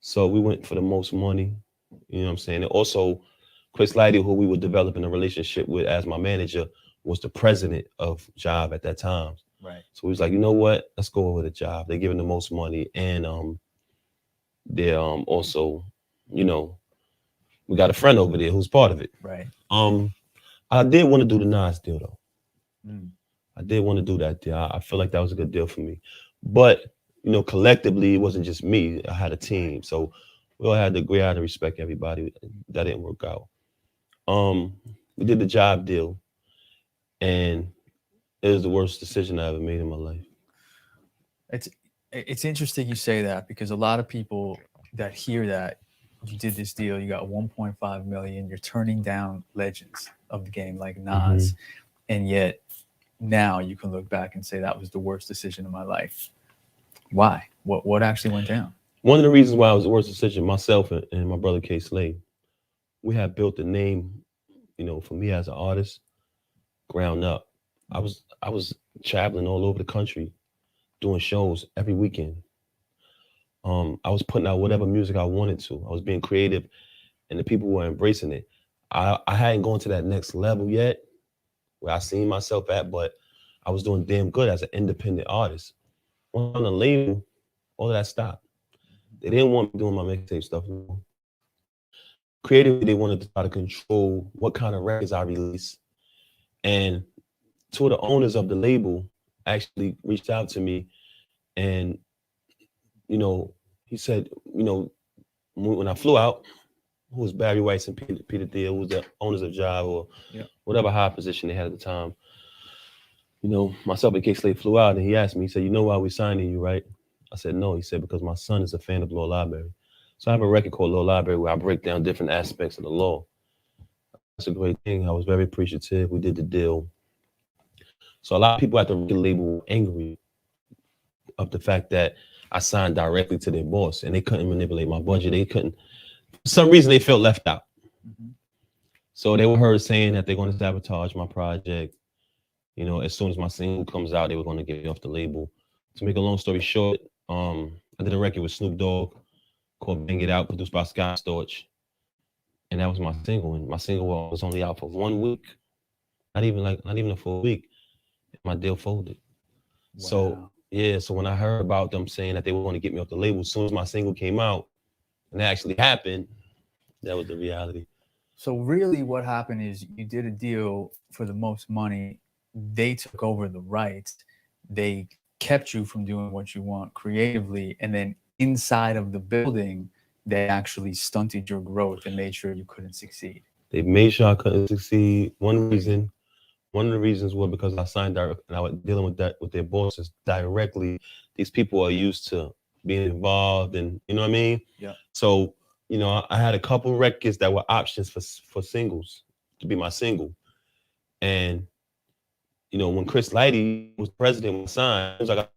So we went for the most money, you know what I'm saying? And also, Chris Maltese, who we were developing a relationship with as my manager, was the president of Jive at that time. Right. So we was like, you know what? Let's go over to Jive. They're giving the most money. And they're also, we got a friend over there who's part of it. Right. I did want to do the Nas deal, though. I did want to do that deal. I feel like that was a good deal for me. But collectively, it wasn't just me. I had a team. So we all had to agree out and respect everybody. That didn't work out. We did the Jive deal, and it was the worst decision I ever made in my life. It's interesting you say that, because a lot of people that hear that you did this deal, you got 1.5 million, you're turning down legends of the game like Nas, and yet now you can look back and say that was the worst decision of my life. Why? What actually went down? One of the reasons why it was the worst decision, myself and my brother K Slade, we had built a name, for me as an artist, ground up. I was traveling all over the country, doing shows every weekend. I was putting out whatever music I wanted to. I was being creative, and the people were embracing it. I hadn't gone to that next level yet where I seen myself at, but I was doing damn good as an independent artist. On the label, all of that stopped. They didn't want me doing my mixtape stuff anymore. Creatively, they wanted to try to control what kind of records I release. And two of the owners of the label actually reached out to me, and he said, when I flew out, who was Barry Weiss and Peter Thiel, who was the owners of Jive or whatever high position they had at the time. Myself and K Slade flew out, and he asked me, he said, "You know why we signing you, right?" I said, "No." He said, "Because my son is a fan of Law Library." So I have a record called Law Library where I break down different aspects of the law. That's a great thing. I was very appreciative. We did the deal. So a lot of people at the record label were angry of the fact that I signed directly to their boss, and they couldn't manipulate my budget. They couldn't, for some reason, they felt left out. So they were heard saying that they're going to sabotage my project. As soon as my single comes out, they were going to get me off the label. To make a long story short, I did a record with Snoop Dogg called Bang It Out, produced by Scott Storch. And that was my single. And my single was only out for 1 week. Not even a full week. My deal folded. Wow. So when I heard about them saying that they were going to get me off the label, as soon as my single came out, and that actually happened, that was the reality. So really what happened is you did a deal for the most money. They took over the rights. They kept you from doing what you want creatively. And then inside of the building, they actually stunted your growth and made sure you couldn't succeed. They made sure I couldn't succeed. One of the reasons was because I signed direct, and I was dealing with their bosses directly. These people are used to being involved, and you know what I mean? Yeah. So, I had a couple records that were options for singles, to be my single. And, when Chris Maltese was president, when I signed, I was like,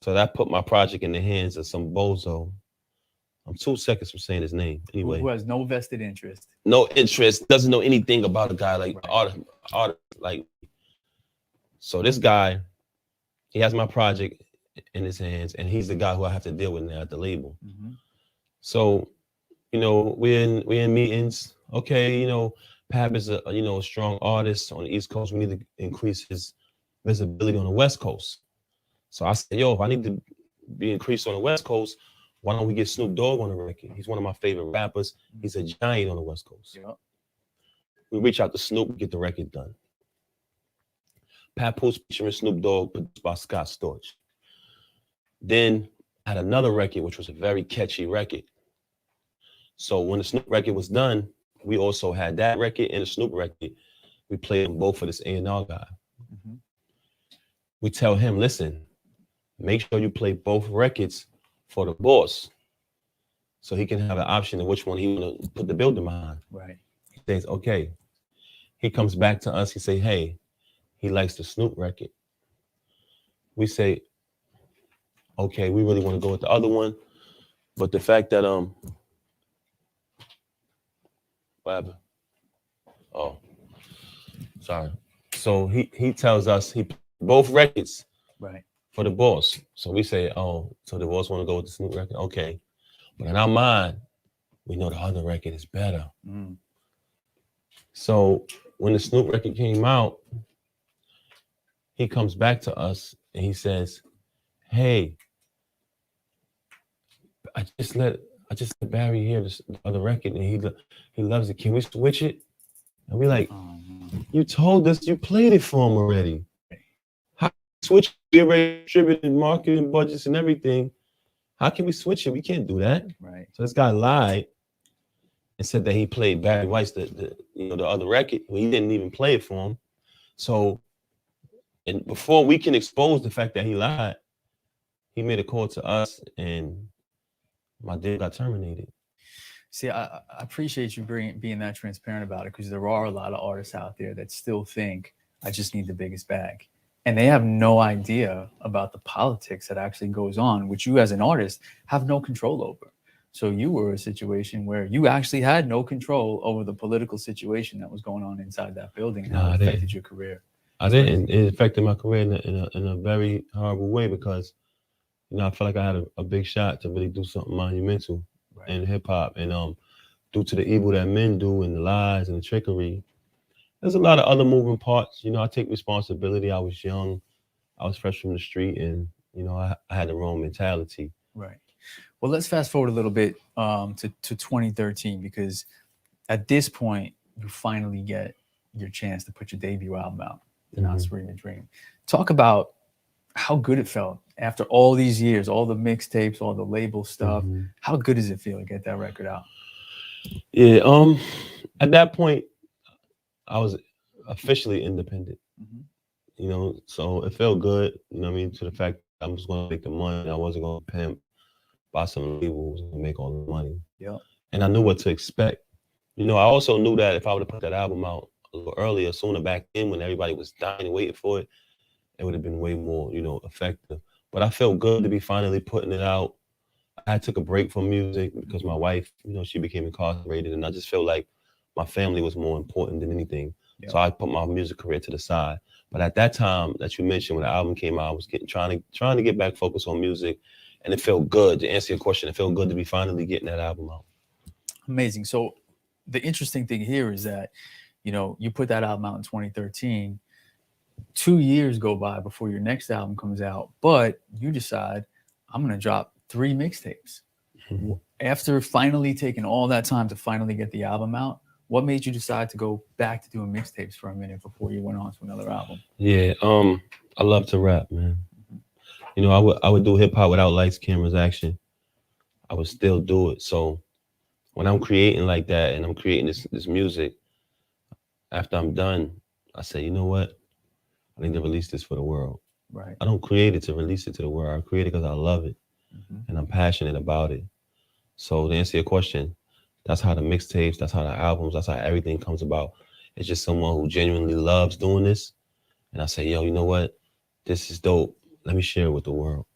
so that put my project in the hands of some bozo. I'm 2 seconds from saying his name. Anyway, who has no vested interest. No interest, doesn't know anything about a guy like art. So this guy, he has my project in his hands, and he's the guy who I have to deal with now at the label. So, we're in meetings. Okay, Pap is a strong artist on the East Coast. We need to increase his visibility on the West Coast. So I said, if I need to be increased on the West Coast, why don't we get Snoop Dogg on the record? He's one of my favorite rappers. He's a giant on the West Coast. Yeah. We reach out to Snoop, get the record done. Papoose featuring Snoop Dogg, produced by Scott Storch. Then I had another record, which was a very catchy record. So when the Snoop record was done, we also had that record and the Snoop record. We played them both for this A&R guy. We tell him, listen, make sure you play both records for the boss, so he can have an option of which one he want to put the building behind. Right. He says, okay. He comes back to us. He say, hey, he likes the Snoop record. We say, okay, we really want to go with the other one, but the fact that what happened? Oh, sorry. So he tells us he both records. Right. For the boss. So we say, oh, so the boss want to go with the Snoop record? Okay. But in our mind, we know the other record is better. So when the Snoop record came out, he comes back to us and he says, hey, I just let Barry hear the other record and he loves it. Can we switch it? And we like, you told us you played it for him already. Switch, we already distributed marketing budgets and everything. How can we switch it? We can't do that. Right. So this guy lied and said that he played Barry Weiss, the other record. Well, he didn't even play it for him. So, and before we can expose the fact that he lied, he made a call to us, and my deal got terminated. See, I appreciate you being that transparent about it, because there are a lot of artists out there that still think I just need the biggest bag. And they have no idea about the politics that actually goes on, which you as an artist have no control over. So you were in a situation where you actually had no control over the political situation that was going on inside that building and how it affected your career. I didn't. It affected my career in a very horrible way, because, I felt like I had a big shot to really do something monumental in hip hop. And due to the evil that men do and the lies and the trickery, there's a lot of other moving parts. You know, I take responsibility. I was young. I was fresh from the street, and, you know, I had the wrong mentality. Right. Well, let's fast forward a little bit to 2013, because at this point, you finally get your chance to put your debut album out, The Not Screaming Dream. Talk about how good it felt after all these years, all the mixtapes, all the label stuff. How good does it feel to get that record out? Yeah. At that point, I was officially independent. You know, so it felt good. You know what I mean? To the fact that I'm just going to make the money. I wasn't going to pimp, buy some labels, and make all the money. Yeah. And I knew what to expect. You know, I also knew that if I would have put that album out a little earlier, sooner back then, when everybody was dying and waiting for it, it would have been way more, you know, effective. But I felt good to be finally putting it out. I took a break from music because my wife, you know, she became incarcerated, and I just felt like my family was more important than anything. Yeah. So I put my music career to the side. But at that time that you mentioned, when the album came out, I was trying to get back focused on music, and it felt good. To answer your question, it felt good to be finally getting that album out. Amazing. So the interesting thing here is that, you know, you put that album out in 2013. 2 years go by before your next album comes out, but you decide, I'm going to drop 3 mixtapes. After finally taking all that time to finally get the album out, what made you decide to go back to doing mixtapes for a minute before you went on to another album? Yeah, I love to rap, man. You know, I would do hip hop without lights, cameras, action. I would still do it. So when I'm creating like that and I'm creating this music, after I'm done, I say, you know what? I need to release this for the world. Right. I don't create it to release it to the world. I create it because I love it and I'm passionate about it. So to answer your question, that's how the mixtapes, that's how the albums, that's how everything comes about. It's just someone who genuinely loves doing this. And I say, yo, you know what? This is dope. Let me share it with the world.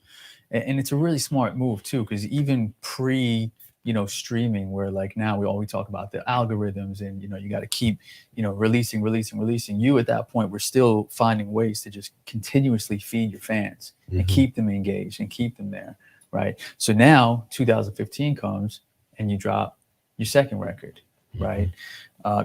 And it's a really smart move too, because even pre, you know, streaming, where like now we talk about the algorithms and, you know, you got to keep, you know, releasing. You at that point were still finding ways to just continuously feed your fans and keep them engaged and keep them there. Right. So now 2015 comes and you drop your second record. Right.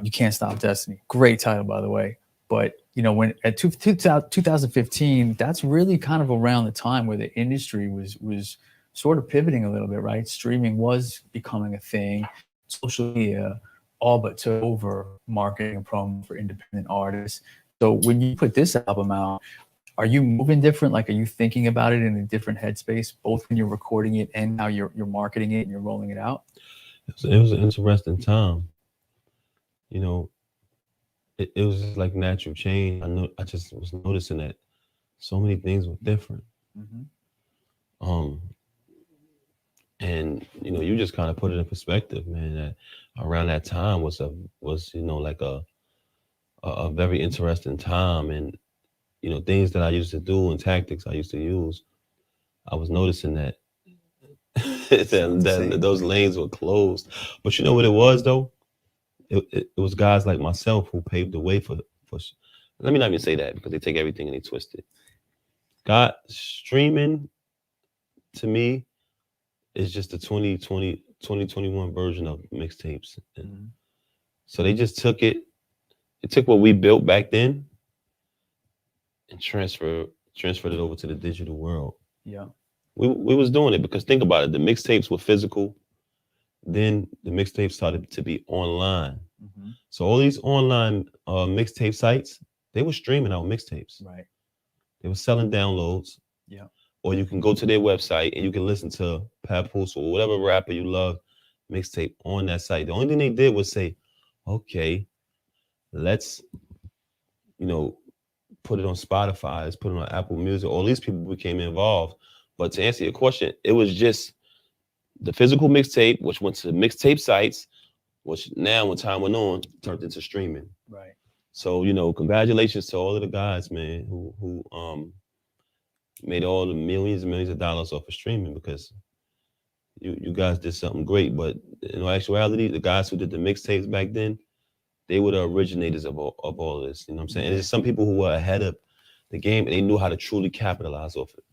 You Can't Stop Destiny. Great title, by the way. But, you know, when at 2015, that's really kind of around the time where the industry was sort of pivoting a little bit, right? Streaming was becoming a thing. Social media all but took over marketing and promo for independent artists. So when you put this album out, are you moving different? Like, are you thinking about it in a different headspace, both when you're recording it and now you're marketing it and you're rolling it out? It was an interesting time. You know, it was just like natural change. I just was noticing that so many things were different. And you know, you just kind of put it in perspective, man. That around that time was you know, like a very interesting time, and you know, things that I used to do and tactics I used to use, I was noticing that that those lanes were closed. But you know what it was though? It was guys like myself who paved the way for. Let me not even say that, because they take everything and they twist it. God, streaming to me is just the 2021 version of mixtapes. So they just took it. It took what we built back then and transferred it over to the digital world. Yeah. We was doing it because, think about it, the mixtapes were physical. Then the mixtapes started to be online. So all these online mixtape sites, they were streaming our mixtapes. Right. They were selling downloads. Yeah. Or you can go to their website and you can listen to Papoose or whatever rapper you love mixtape on that site. The only thing they did was say, okay, let's, you know, put it on Spotify, let's put it on Apple Music. All these people became involved. But to answer your question, it was just the physical mixtape, which went to mixtape sites, which now, when time went on, turned into streaming. Right. So, you know, congratulations to all of the guys, man, who made all the millions and millions of dollars off of streaming, because you guys did something great. But in actuality, the guys who did the mixtapes back then, they were the originators of all of this. You know what I'm saying? And there's some people who were ahead of the game and they knew how to truly capitalize off it.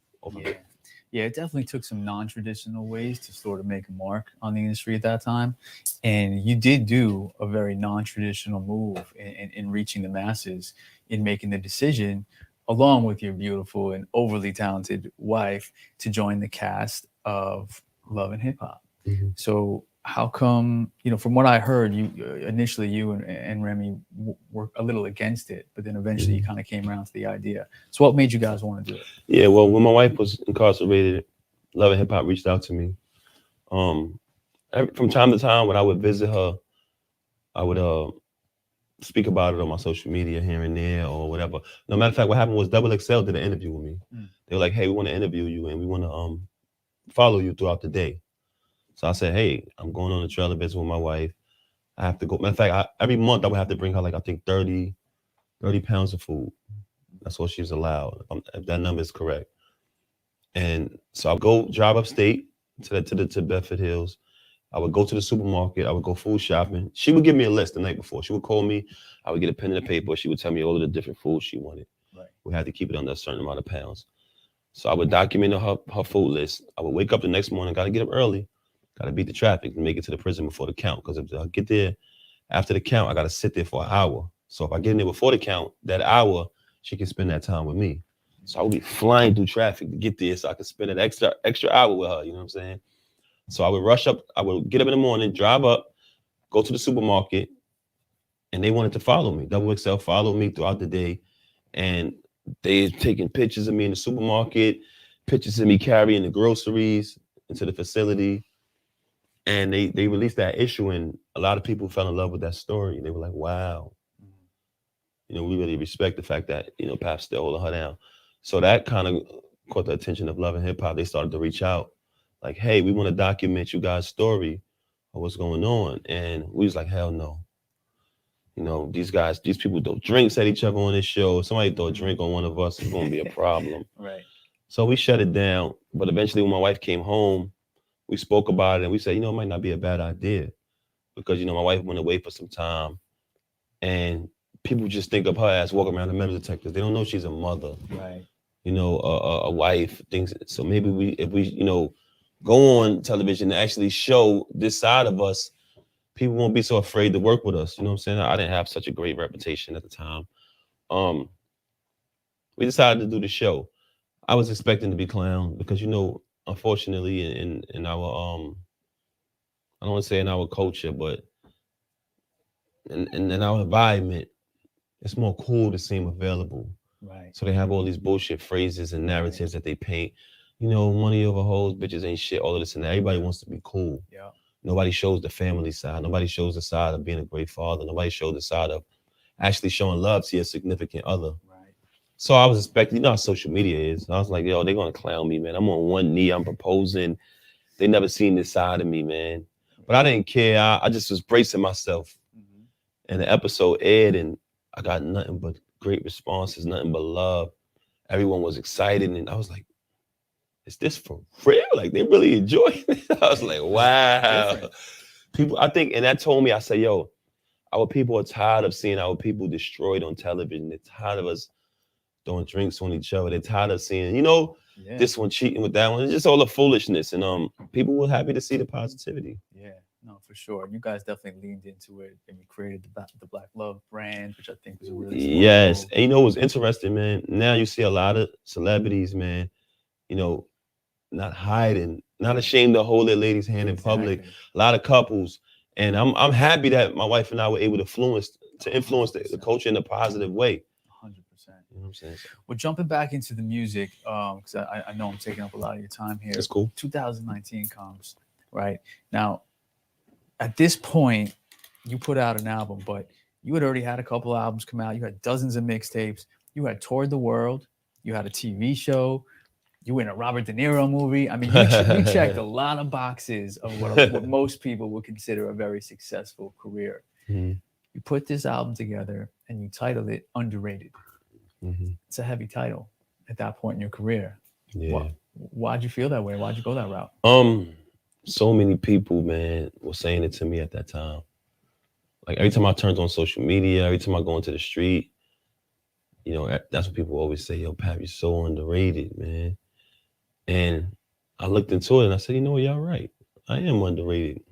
Yeah, it definitely took some non-traditional ways to sort of make a mark on the industry at that time. And you did do a very non-traditional move in reaching the masses, in making the decision, along with your beautiful and overly talented wife, to join the cast of Love and Hip Hop. Mhm. So how come, from what I heard, you initially you and Remy were a little against it, but then eventually you kind of came around to the idea. So what made you guys want to do it? Yeah, well, when my wife was incarcerated, Love and Hip Hop reached out to me. From time to time, when I would visit her, I would speak about it on my social media here and there or whatever. No matter of fact, what happened was Double XL did an interview with me. They were like, "Hey, we want to interview you and we want to follow you throughout the day." So I said, "Hey, I'm going on a trailer visit with my wife. I have to go." Matter of fact, every month I would have to bring her like I think 30 pounds of food. That's what she's allowed, if that number is correct. And so I'll go drive upstate to Bedford Hills. I would go to the supermarket. I would go food shopping. She would give me a list the night before. She would call me. I would get a pen and a paper. She would tell me all of the different foods she wanted. Right. We had to keep it under a certain amount of pounds. So I would document her food list. I would wake up the next morning. Got to get up early. Got to beat the traffic and make it to the prison before the count. Because if I get there after the count, I got to sit there for an hour. So if I get in there before the count, that hour, she can spend that time with me. So I would be flying through traffic to get there so I could spend an extra hour with her. You know what I'm saying? So I would rush up. I would get up in the morning, drive up, go to the supermarket, and they wanted to follow me. Double XL followed me throughout the day, and they taking pictures of me in the supermarket, pictures of me carrying the groceries into the facility, and they released that issue, and a lot of people fell in love with that story. They were like, "Wow, we really respect the fact that Pap's still holding her down." So that kind of caught the attention of Love and Hip Hop. They started to reach out. Like, "Hey, we want to document you guys' story of what's going on." And we was like, "Hell no." These people throw drinks at each other on this show. If somebody throw a drink on one of us, it's going to be a problem. Right. So we shut it down. But eventually when my wife came home, we spoke about it and we said, it might not be a bad idea because, my wife went away for some time and people just think of her as walking around the metal detectors. They don't know she's a mother, Right. A wife, things. So maybe if we go on television and actually show this side of us, people won't be so afraid to work with us. You know what I'm saying? I didn't have such a great reputation at the time. We decided to do the show. I was expecting to be clowned because, unfortunately in our, I don't want to say in our culture, but in our environment, it's more cool to seem available. Right. So they have all these bullshit phrases and narratives that they paint. Money over hoes, bitches ain't shit, all of this and that. Everybody wants to be cool. Yeah. Nobody shows the family side. Nobody shows the side of being a great father. Nobody shows the side of actually showing love to your significant other. Right. So I was expecting, how social media is. I was like, they're going to clown me, man. I'm on one knee. I'm proposing. They never seen this side of me, man. But I didn't care. I just was bracing myself. Mm-hmm. And the episode aired and I got nothing but great responses, nothing but love. Everyone was excited. And I was like, is this for real? Like, they really enjoy it. I was like, wow. People, I think, and that told me, I said, yo, our people are tired of seeing our people destroyed on television. They're tired of us throwing drinks on each other. They're tired of seeing, this one cheating with that one. It's just all the foolishness. And people were happy to see the positivity. Yeah, no, for sure. You guys definitely leaned into it and you created the Black Love brand, which I think was a really smart Yes. move. And what's interesting, man? Now you see a lot of celebrities, man, not hiding, not ashamed to hold their lady's hand in public. A lot of couples. And I'm happy that my wife and I were able to influence the culture in a positive way. 100%. You know what I'm saying? Well, jumping back into the music, because I know I'm taking up a lot of your time here. That's cool. 2019 comes, right? Now, at this point, you put out an album, but you had already had a couple albums come out. You had dozens of mixtapes. You had toured the world. You had a TV show. You were in a Robert De Niro movie. I mean, you checked a lot of boxes of what most people would consider a very successful career. Mm-hmm. You put this album together and you titled it Underrated. Mm-hmm. It's a heavy title at that point in your career. Yeah. Why'd you feel that way? Why'd you go that route? So many people, man, were saying it to me at that time. Like every time I turned on social media, every time I go into the street, that's what people always say, yo, Pap, you're so underrated, man. And I looked into it and I said, you know what, y'all right. I am underrated.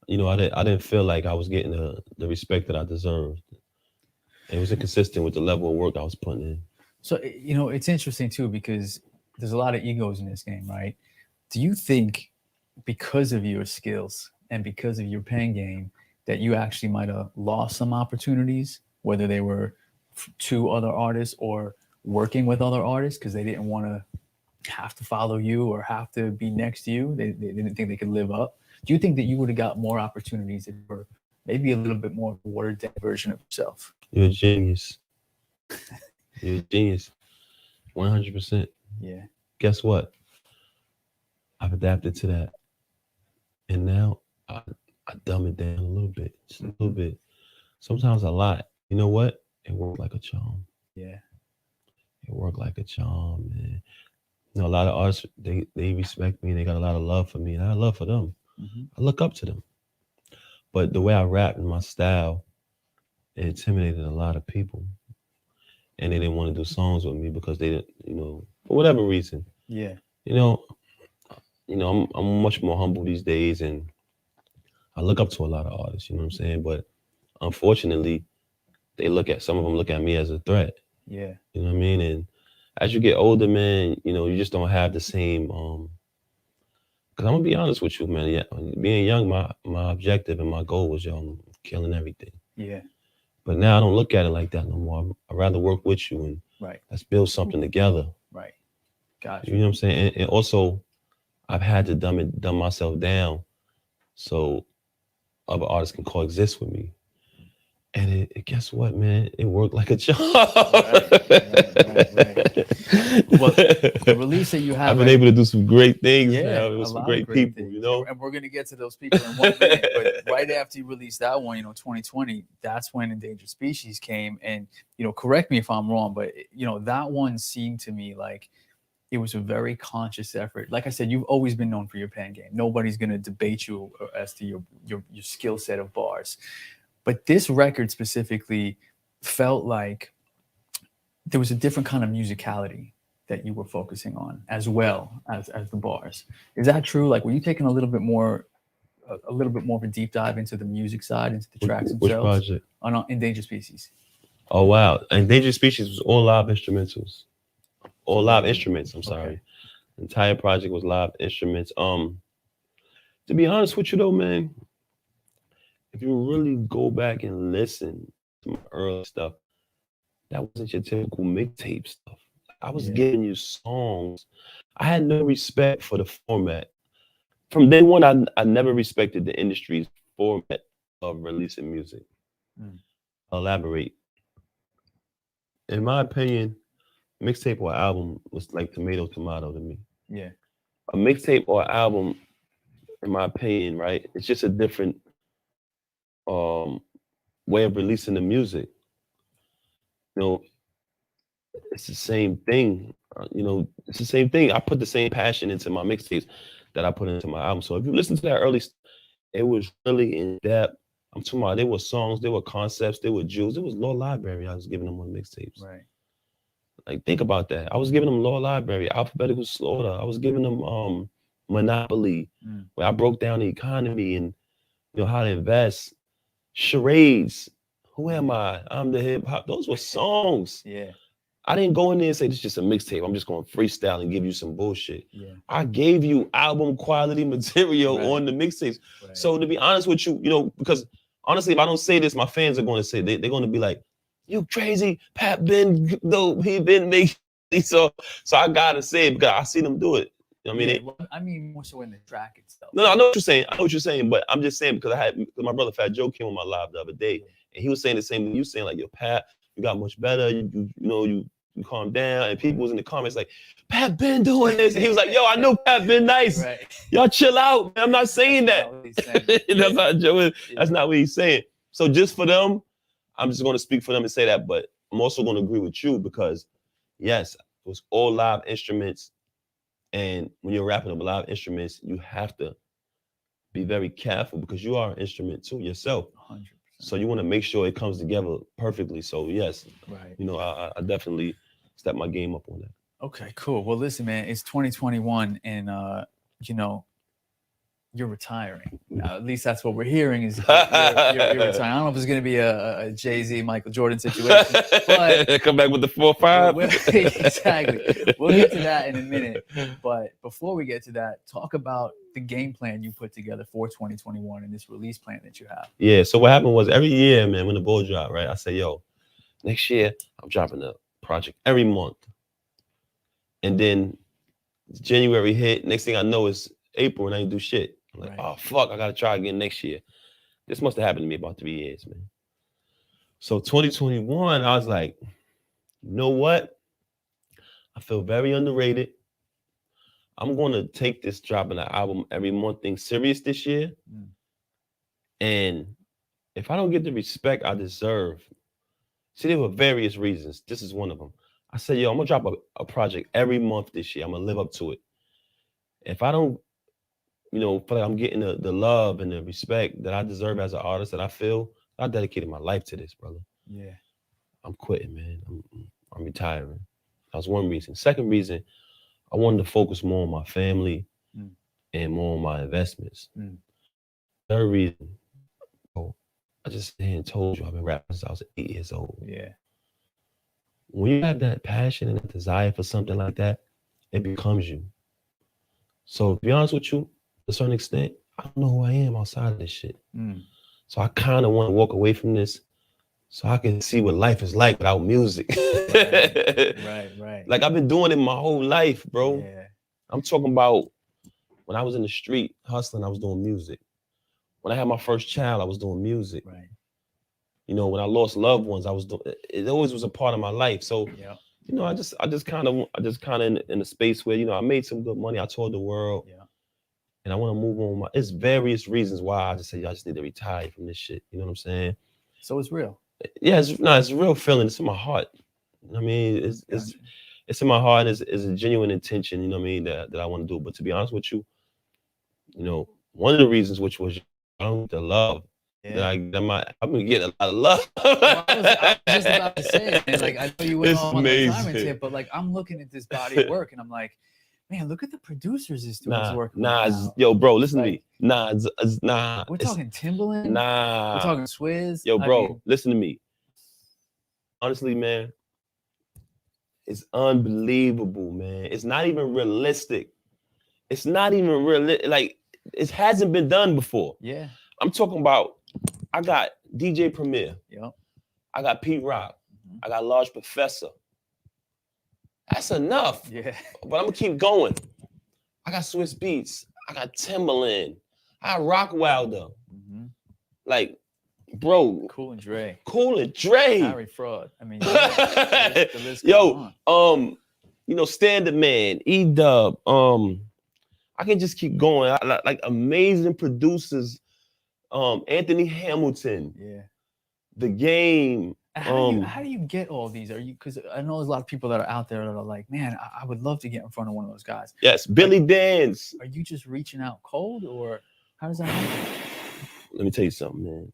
You know, I didn't feel like I was getting the respect that I deserved. It was inconsistent with the level of work I was putting in. So, you know, it's interesting too, because there's a lot of egos in this game, right? Do you think because of your skills and because of your pen game that you actually might have lost some opportunities, whether they were to other artists or working with other artists because they didn't want to have to follow you or have to be next to you? They didn't think they could live up. Do you think that you would have got more opportunities if you were maybe a little bit more watered down version of yourself? You're a genius. You're a genius. 100%. Yeah. Guess what? I've adapted to that. And now I dumb it down a little bit. Just a little bit. Sometimes a lot. You know what? It worked like a charm. Yeah. It worked like a charm, man. You know, a lot of artists, they respect me. They got a lot of love for me. And I have love for them. Mm-hmm. I look up to them. But the way I rap and my style, it intimidated a lot of people. And they didn't want to do songs with me because they didn't, you know, for whatever reason. Yeah. You know, I'm much more humble these days, and I look up to a lot of artists, you know what I'm saying? But unfortunately, some of them look at me as a threat. Yeah. You know what I mean? And as you get older, man, you know, you just don't have the same, because I'm gonna be honest with you, man. Yeah, being young, my objective and my goal was killing everything. Yeah. But now I don't look at it like that no more. I'd rather work with you and Right. let's build something together. Right. Gotcha. You know what I'm saying? And also, I've had to dumb myself down so other artists can coexist with me. And guess what, man? It worked like a charm. Right. Well, the release that you have, I've been able to do some great things. Yeah, now. It was some great people, things. you know. And we're gonna get to those people in 1 minute. But right after you released that one, you know, 2020, that's when Endangered Species came. And you know, correct me if I'm wrong, but you know, that one seemed to me like it was a very conscious effort. Like I said, you've always been known for your pen game. Nobody's gonna debate you as to your skill set of bars. But this record specifically felt like there was a different kind of musicality that you were focusing on as well as the bars. Is that true? Like, were you taking a little bit more of a deep dive into the music side, into the tracks themselves? Which project? On Endangered Species. Oh, wow. Endangered Species was all live instrumentals. All live instruments, I'm sorry. Okay. The entire project was live instruments. To be honest with you though, man, if you really go back and listen to my early stuff, that wasn't your typical mixtape stuff. I was giving you songs. I had no respect for the format. From day one, I never respected the industry's format of releasing music. I'll elaborate. In my opinion, mixtape or album was like tomato to me. Yeah. A mixtape or album, in my opinion, right? It's just a different way of releasing the music. You know, it's the same thing. It's the same thing. I put the same passion into my mixtapes that I put into my album. So if you listen to that early, it was really in depth. I'm talking about there were songs, there were concepts, there were jewels. It was Law Library I was giving them on mixtapes. Right. Like, think about that. I was giving them Law Library, Alphabetical Slaughter. I was giving them Monopoly, where I broke down the economy and how to invest. Charades. Who am I? I'm the hip hop. Those were songs. Yeah. I didn't go in there and say, this is just a mixtape. I'm just going to freestyle and give you some bullshit. Yeah. I gave you album quality material on the mixtapes. Right. So to be honest with you, because honestly, if I don't say this, my fans are going to say, they're going to be like, you crazy, Pat Ben, though he been making. So I got to say it because I see them do it. You know what I mean? I mean, more so in the track itself. No, I know what you're saying. But I'm just saying because my brother Fat Joe came on my live the other day, and he was saying the same thing you saying, like, yo, Pat, you got much better. You calm down. And people was in the comments like, Pat Ben doing this. And he was like, yo, I know Pat Ben nice. Right. Y'all chill out. Man, I'm not saying that. That's not what he's saying. So just for them, I'm just going to speak for them and say that. But I'm also going to agree with you because, yes, it was all live instruments. And when you're rapping up live instruments, you have to be very careful because you are an instrument too yourself. 100%. So you want to make sure it comes together perfectly. So yes, right. I definitely step my game up on that. Okay, cool. Well, listen, man, it's 2021, and you know, you're retiring. At least that's what we're hearing. Is you're retiring. I don't know if it's going to be a Jay-Z, Michael Jordan situation, but come back with the 4-5. Exactly. We'll get to that in a minute. But before we get to that, talk about the game plan you put together for 2021 and this release plan that you have. Yeah. So what happened was every year, man, when the ball dropped, right, I say, yo, next year I'm dropping a project every month. And then January hit. Next thing I know is April, and I ain't do shit. I'm like, oh fuck, I gotta try again next year. This must have happened to me about 3 years, man. So 2021, I was like, you know what? I feel very underrated. I'm gonna take this dropping an album every month thing serious this year. And if I don't get the respect I deserve, see, there were various reasons. This is one of them. I said, yo, I'm gonna drop a project every month this year. I'm gonna live up to it. If I don't, feel like I'm getting the love and the respect that I deserve as an artist, that I feel, I dedicated my life to this, brother. Yeah. I'm quitting, man. I'm retiring. That was one reason. Second reason, I wanted to focus more on my family and more on my investments. Third reason, I just told you I've been rapping since I was 8 years old. Yeah. When you have that passion and that desire for something like that, it becomes you. So to be honest with you, to a certain extent, I don't know who I am outside of this shit. So I kind of want to walk away from this so I can see what life is like without music. Right. Like I've been doing it my whole life, bro. Yeah. I'm talking about when I was in the street hustling, I was doing music. When I had my first child, I was doing music. Right. When I lost loved ones, I was doing it. Always was a part of my life. So, I just kind of in a space where, I made some good money. I toured the world. Yeah. And I want to move on. It's various reasons why I just say I just need to retire from this shit. You know what I'm saying? So it's real. Yeah, it's a real feeling. It's in my heart. I mean, it's in my heart. It's a genuine intention. You know what I mean? That I want to do. But to be honest with you, one of the reasons which was the love. Yeah. I've been getting a lot of love. Well, I was just about to say, man, like I know you went on the retirement tip, but like I'm looking at this body of work and I'm like, man, look at the producers this dude's working with. Yo, bro, listen to me. Nah. We're talking Timbaland. Nah. We're talking Swizz. Yo, bro, listen to me. Honestly, man, it's unbelievable, man. It's not even realistic. It's not even realistic. Like, it hasn't been done before. Yeah. I'm talking about, I got DJ Premier. Yep. I got Pete Rock. I got Large Professor. That's enough. Yeah. But I'm gonna keep going. I got Swiss Beats. I got Timbaland. I got Rock Wilder. Like, bro. Cool and Dre. Harry Fraud. I mean, the list goes on. Standard Man, E-Dub. I can just keep going. Like amazing producers. Anthony Hamilton. Yeah. The Game. How do you get all these? Because I know there's a lot of people that are out there that are like, man, I would love to get in front of one of those guys. Yes, Billy Dance. Are you just reaching out cold, or how does that happen? Let me tell you something, man.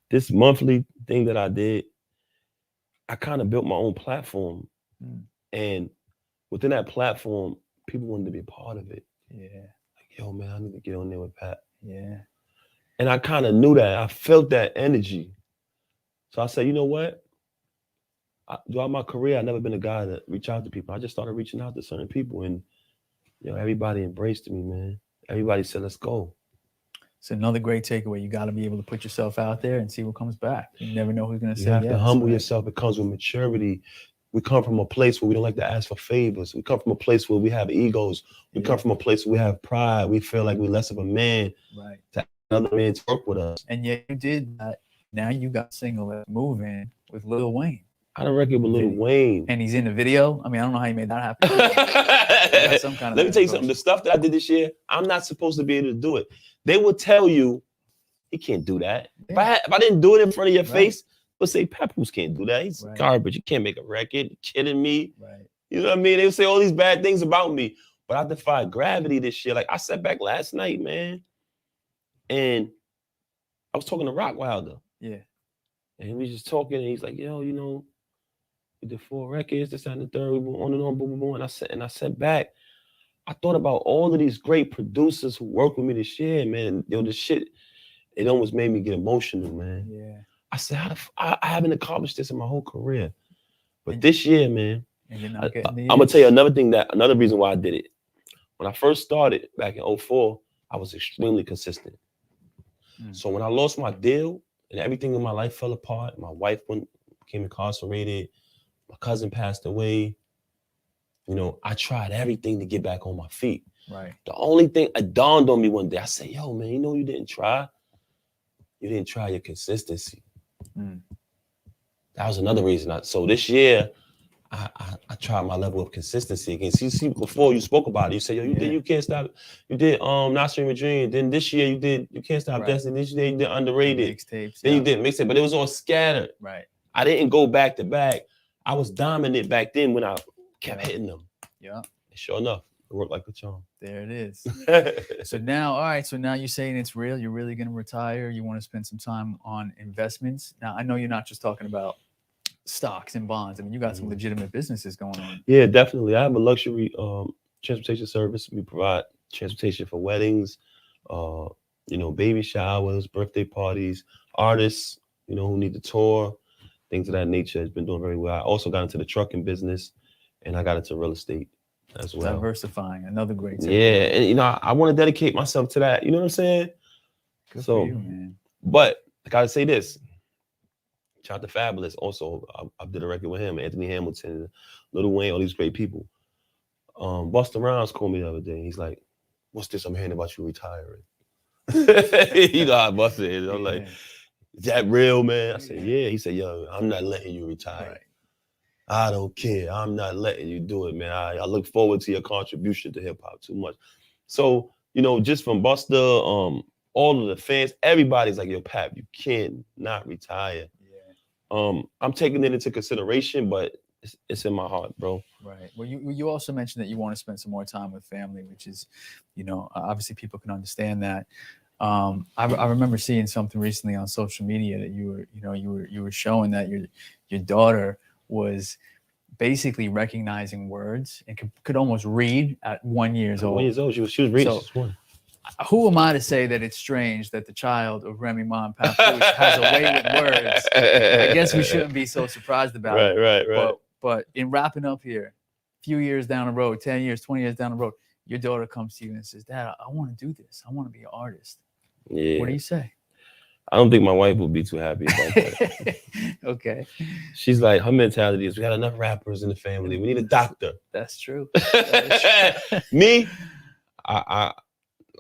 This monthly thing that I did, I kind of built my own platform. And within that platform, people wanted to be a part of it. Yeah. Like, yo, man, I need to get on there with Pat. Yeah. And I kind of knew that. I felt that energy. So I said, you know what? Throughout my career, I've never been a guy to reach out to people. I just started reaching out to certain people, and everybody embraced me, man. Everybody said, let's go. It's another great takeaway. You got to be able to put yourself out there and see what comes back. You never know who's going to say yes. You have to humble yourself. It comes with maturity. We come from a place where we don't like to ask for favors. We come from a place where we have egos. We come from a place where we have pride. We feel like we're less of a man to ask another man to work with us. And yet you did that. Now you got a single that's moving with Lil Wayne. I had a record with Lil Wayne. And he's in the video. I mean, I don't know how you made that happen. Let me tell you something. The stuff that I did this year, I'm not supposed to be able to do it. They will tell you, you can't do that. Yeah. If I didn't do it in front of your face, they'll say, Papoose can't do that. He's garbage. You can't make a record. You're kidding me. Right. You know what I mean? They would say all these bad things about me. But I defied gravity this year. Like, I sat back last night, man, and I was talking to Rock Wilder. Yeah. And we just talking, and he's like, yo, We did 4 records, this, that, and the third. We went on and on, boom, boom, boom. And I sat back. I thought about all of these great producers who worked with me this year, man. Yo, this shit, it almost made me get emotional, man. Yeah. I said, I haven't accomplished this in my whole career. But this year, man, I'm gonna tell you another reason why I did it. When I first started back in 2004, I was extremely consistent. So when I lost my deal and everything in my life fell apart, my wife became incarcerated, my cousin passed away, you know, I tried everything to get back on my feet. Right. The only thing it dawned on me one day, I said, yo, man, you know you didn't try? You didn't try your consistency. That was another reason. So this year, I tried my level of consistency again. See, before you spoke about it, you said, yo, you can't stop. You did Not Stream a Dream. Then this year you can't stop Destiny. This year you did Underrated. Mixtapes. Then you did Mixtape, but it was all scattered. Right. I didn't go back to back. I was dominant back then when I kept hitting them. Yeah. And sure enough, it worked like a charm. There it is. So now, all right. So now you're saying it's real. You're really going to retire. You want to spend some time on investments. Now, I know you're not just talking about stocks and bonds. I mean, you got some legitimate businesses going on. Yeah, definitely. I have a luxury transportation service. We provide transportation for weddings, you know, baby showers, birthday parties, artists, you know, who need to tour, things of that nature. It's been doing very well. I also got into the trucking business, and I got into real estate as well. Diversifying, another great tip. Yeah, and you know, I want to dedicate myself to that. You know what I'm saying? Good for you, man. But I gotta say this. Shout out to Fabulous. Also, I did a record with him, Anthony Hamilton, Lil Wayne, all these great people. Busta Rhymes called me the other day. He's like, "What's this? I'm hearing about you retiring." You know how Busta is. I'm like, "Is that real, man?" I said, "Yeah." He said, "Yo, I'm not letting you retire. Right. I don't care. I'm not letting you do it, man. I look forward to your contribution to hip hop too much." So, you know, just from Busta, all of the fans, everybody's like, "Yo, Pap, you cannot retire." I'm taking it into consideration, but it's in my heart, bro. Right. Well, you also mentioned that you want to spend some more time with family, which is, you know, obviously people can understand that. I remember seeing something recently on social media that you were showing that your daughter was basically recognizing words and could almost read at 1 year old. 1 year old, she was reading. So, who am I to say that it's strange that the child of Remy Ma and Papoose has a way with words? I guess we shouldn't be so surprised about it. Right. But in wrapping up here, a few years down the road, 10 years, 20 years down the road, your daughter comes to you and says, "Dad, I want to do this. I want to be an artist." Yeah. What do you say? I don't think my wife would be too happy about that. Okay. She's like, her mentality is, we got enough rappers in the family. We need a doctor. That's true. Me, I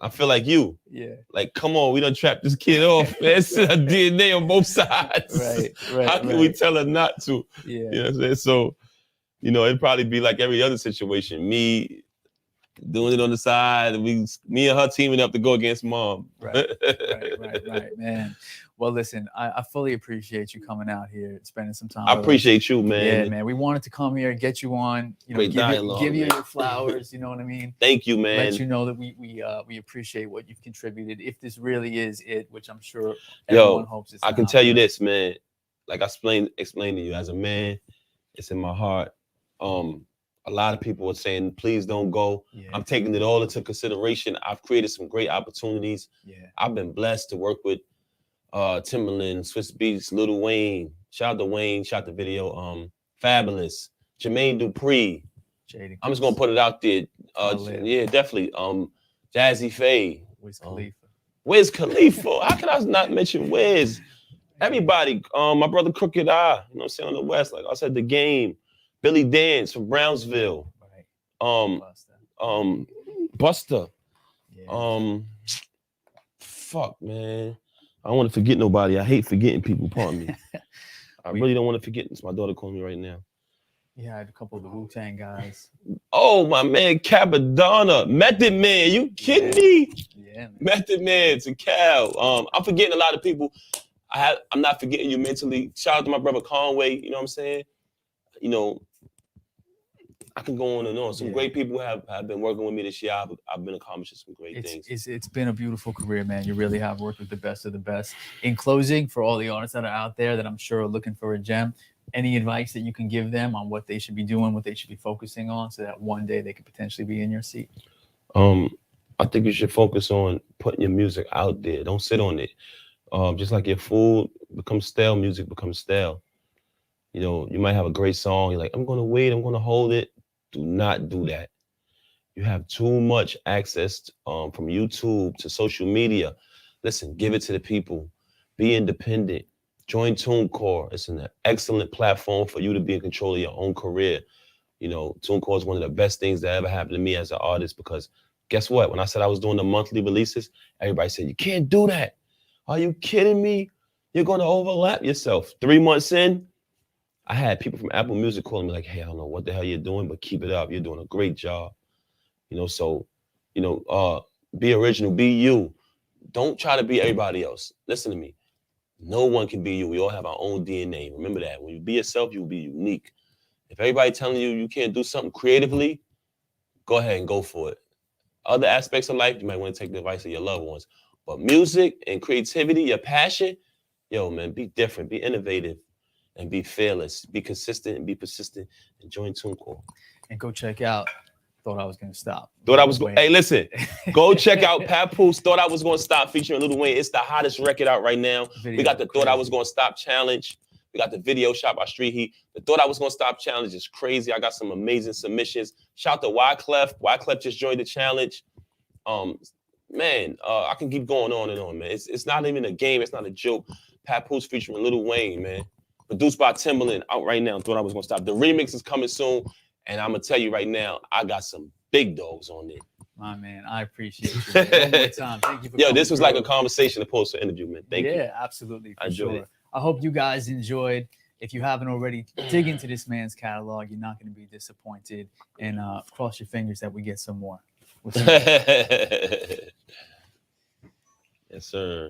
feel like you. Yeah. Like, come on, we done trapped this kid off. It's a DNA on both sides. Right. How can we tell her not to? Yeah. You know what I'm saying? So, you know, it'd probably be like every other situation. Me doing it on the side, me and her teaming up to go against mom. Right, man. Well, listen, I fully appreciate you coming out here, spending some time. I appreciate you, man. Yeah, man. We wanted to come here, get you on, you know, give you your flowers. You know what I mean? Thank you, man. Let you know that we appreciate what you've contributed. If this really is it, which I'm sure everyone hopes it's. I can tell you this, man. Like I explained to you, as a man, it's in my heart. A lot of people are saying, please don't go. Yeah. I'm taking it all into consideration. I've created some great opportunities. Yeah. I've been blessed to work with Timberland, Swiss Beats, Lil Wayne. Shout out to Wayne, shout out to Video, Fabulous, Jermaine Dupri. I'm just gonna put it out there. Yeah, definitely. Jazzy Faye. Wiz Khalifa. How can I not mention Wiz? Everybody. My brother Crooked Eye, you know what I'm saying, on the West. Like I said, The Game. Billy Dance from Brownsville. Busta. Yeah. Fuck, man. I don't want to forget nobody. I hate forgetting people, pardon me. I really don't want to forget this. My daughter calling me right now. Yeah, I had a couple of the Wu-Tang guys. Oh, my man, Cabadonna. Method Man. You kidding me? Yeah. Man. Method Man to Cal. I'm forgetting a lot of people. I'm not forgetting you mentally. Shout out to my brother Conway. You know what I'm saying? You know, I can go on and on. Some great people have been working with me this year. I've been accomplishing some great things. It's been a beautiful career, man. You really have worked with the best of the best. In closing, for all the artists that are out there that I'm sure are looking for a gem, any advice that you can give them on what they should be doing, what they should be focusing on, so that one day they could potentially be in your seat? I think you should focus on putting your music out there. Don't sit on it. Just like your food becomes stale, music becomes stale. You know, you might have a great song. You're like, I'm going to wait. I'm going to hold it. Do not do that. You have too much access from YouTube to social media. Listen, give it to the people. Be independent. Join TuneCore. It's an excellent platform for you to be in control of your own career. You know, TuneCore is one of the best things that ever happened to me as an artist, because guess what? When I said I was doing the monthly releases, everybody said, you can't do that. Are you kidding me? You're going to overlap yourself. 3 months in, I had people from Apple Music calling me like, hey, I don't know what the hell you're doing, but keep it up. You're doing a great job. You know, so, you know, be original, be you. Don't try to be everybody else. Listen to me. No one can be you. We all have our own DNA. Remember that. When you be yourself, you'll be unique. If everybody telling you you can't do something creatively, go ahead and go for it. Other aspects of life, you might want to take the advice of your loved ones. But music and creativity, your passion, yo, man, be different, be innovative, and be fearless. Be consistent and be persistent. And join TuneCore. And go check out Thought I Was Gonna Stop. Thought I was going. Hey, listen, go check out Papoose. Thought I Was Gonna Stop featuring Lil Wayne. It's the hottest record out right now. We got the Thought I Was Gonna Stop challenge. We got the video shot by Street Heat. The Thought I Was Gonna Stop challenge is crazy. I got some amazing submissions. Shout out to Wyclef. Wyclef just joined the challenge. Man, I can keep going on and on, man. It's not even a game. It's not a joke. Papoose featuring Lil Wayne, man. Produced by Timbaland, out right now. Thought I Was Gonna Stop. The remix is coming soon. And I'm going to tell you right now, I got some big dogs on it. My man, I appreciate you. One more time. Thank you for coming, this was like a conversation opposed to an interview, man. Thank you. Yeah, absolutely. I enjoyed it. I hope you guys enjoyed. If you haven't already, dig into this man's catalog. You're not going to be disappointed. And cross your fingers that we get some more. Yes, sir.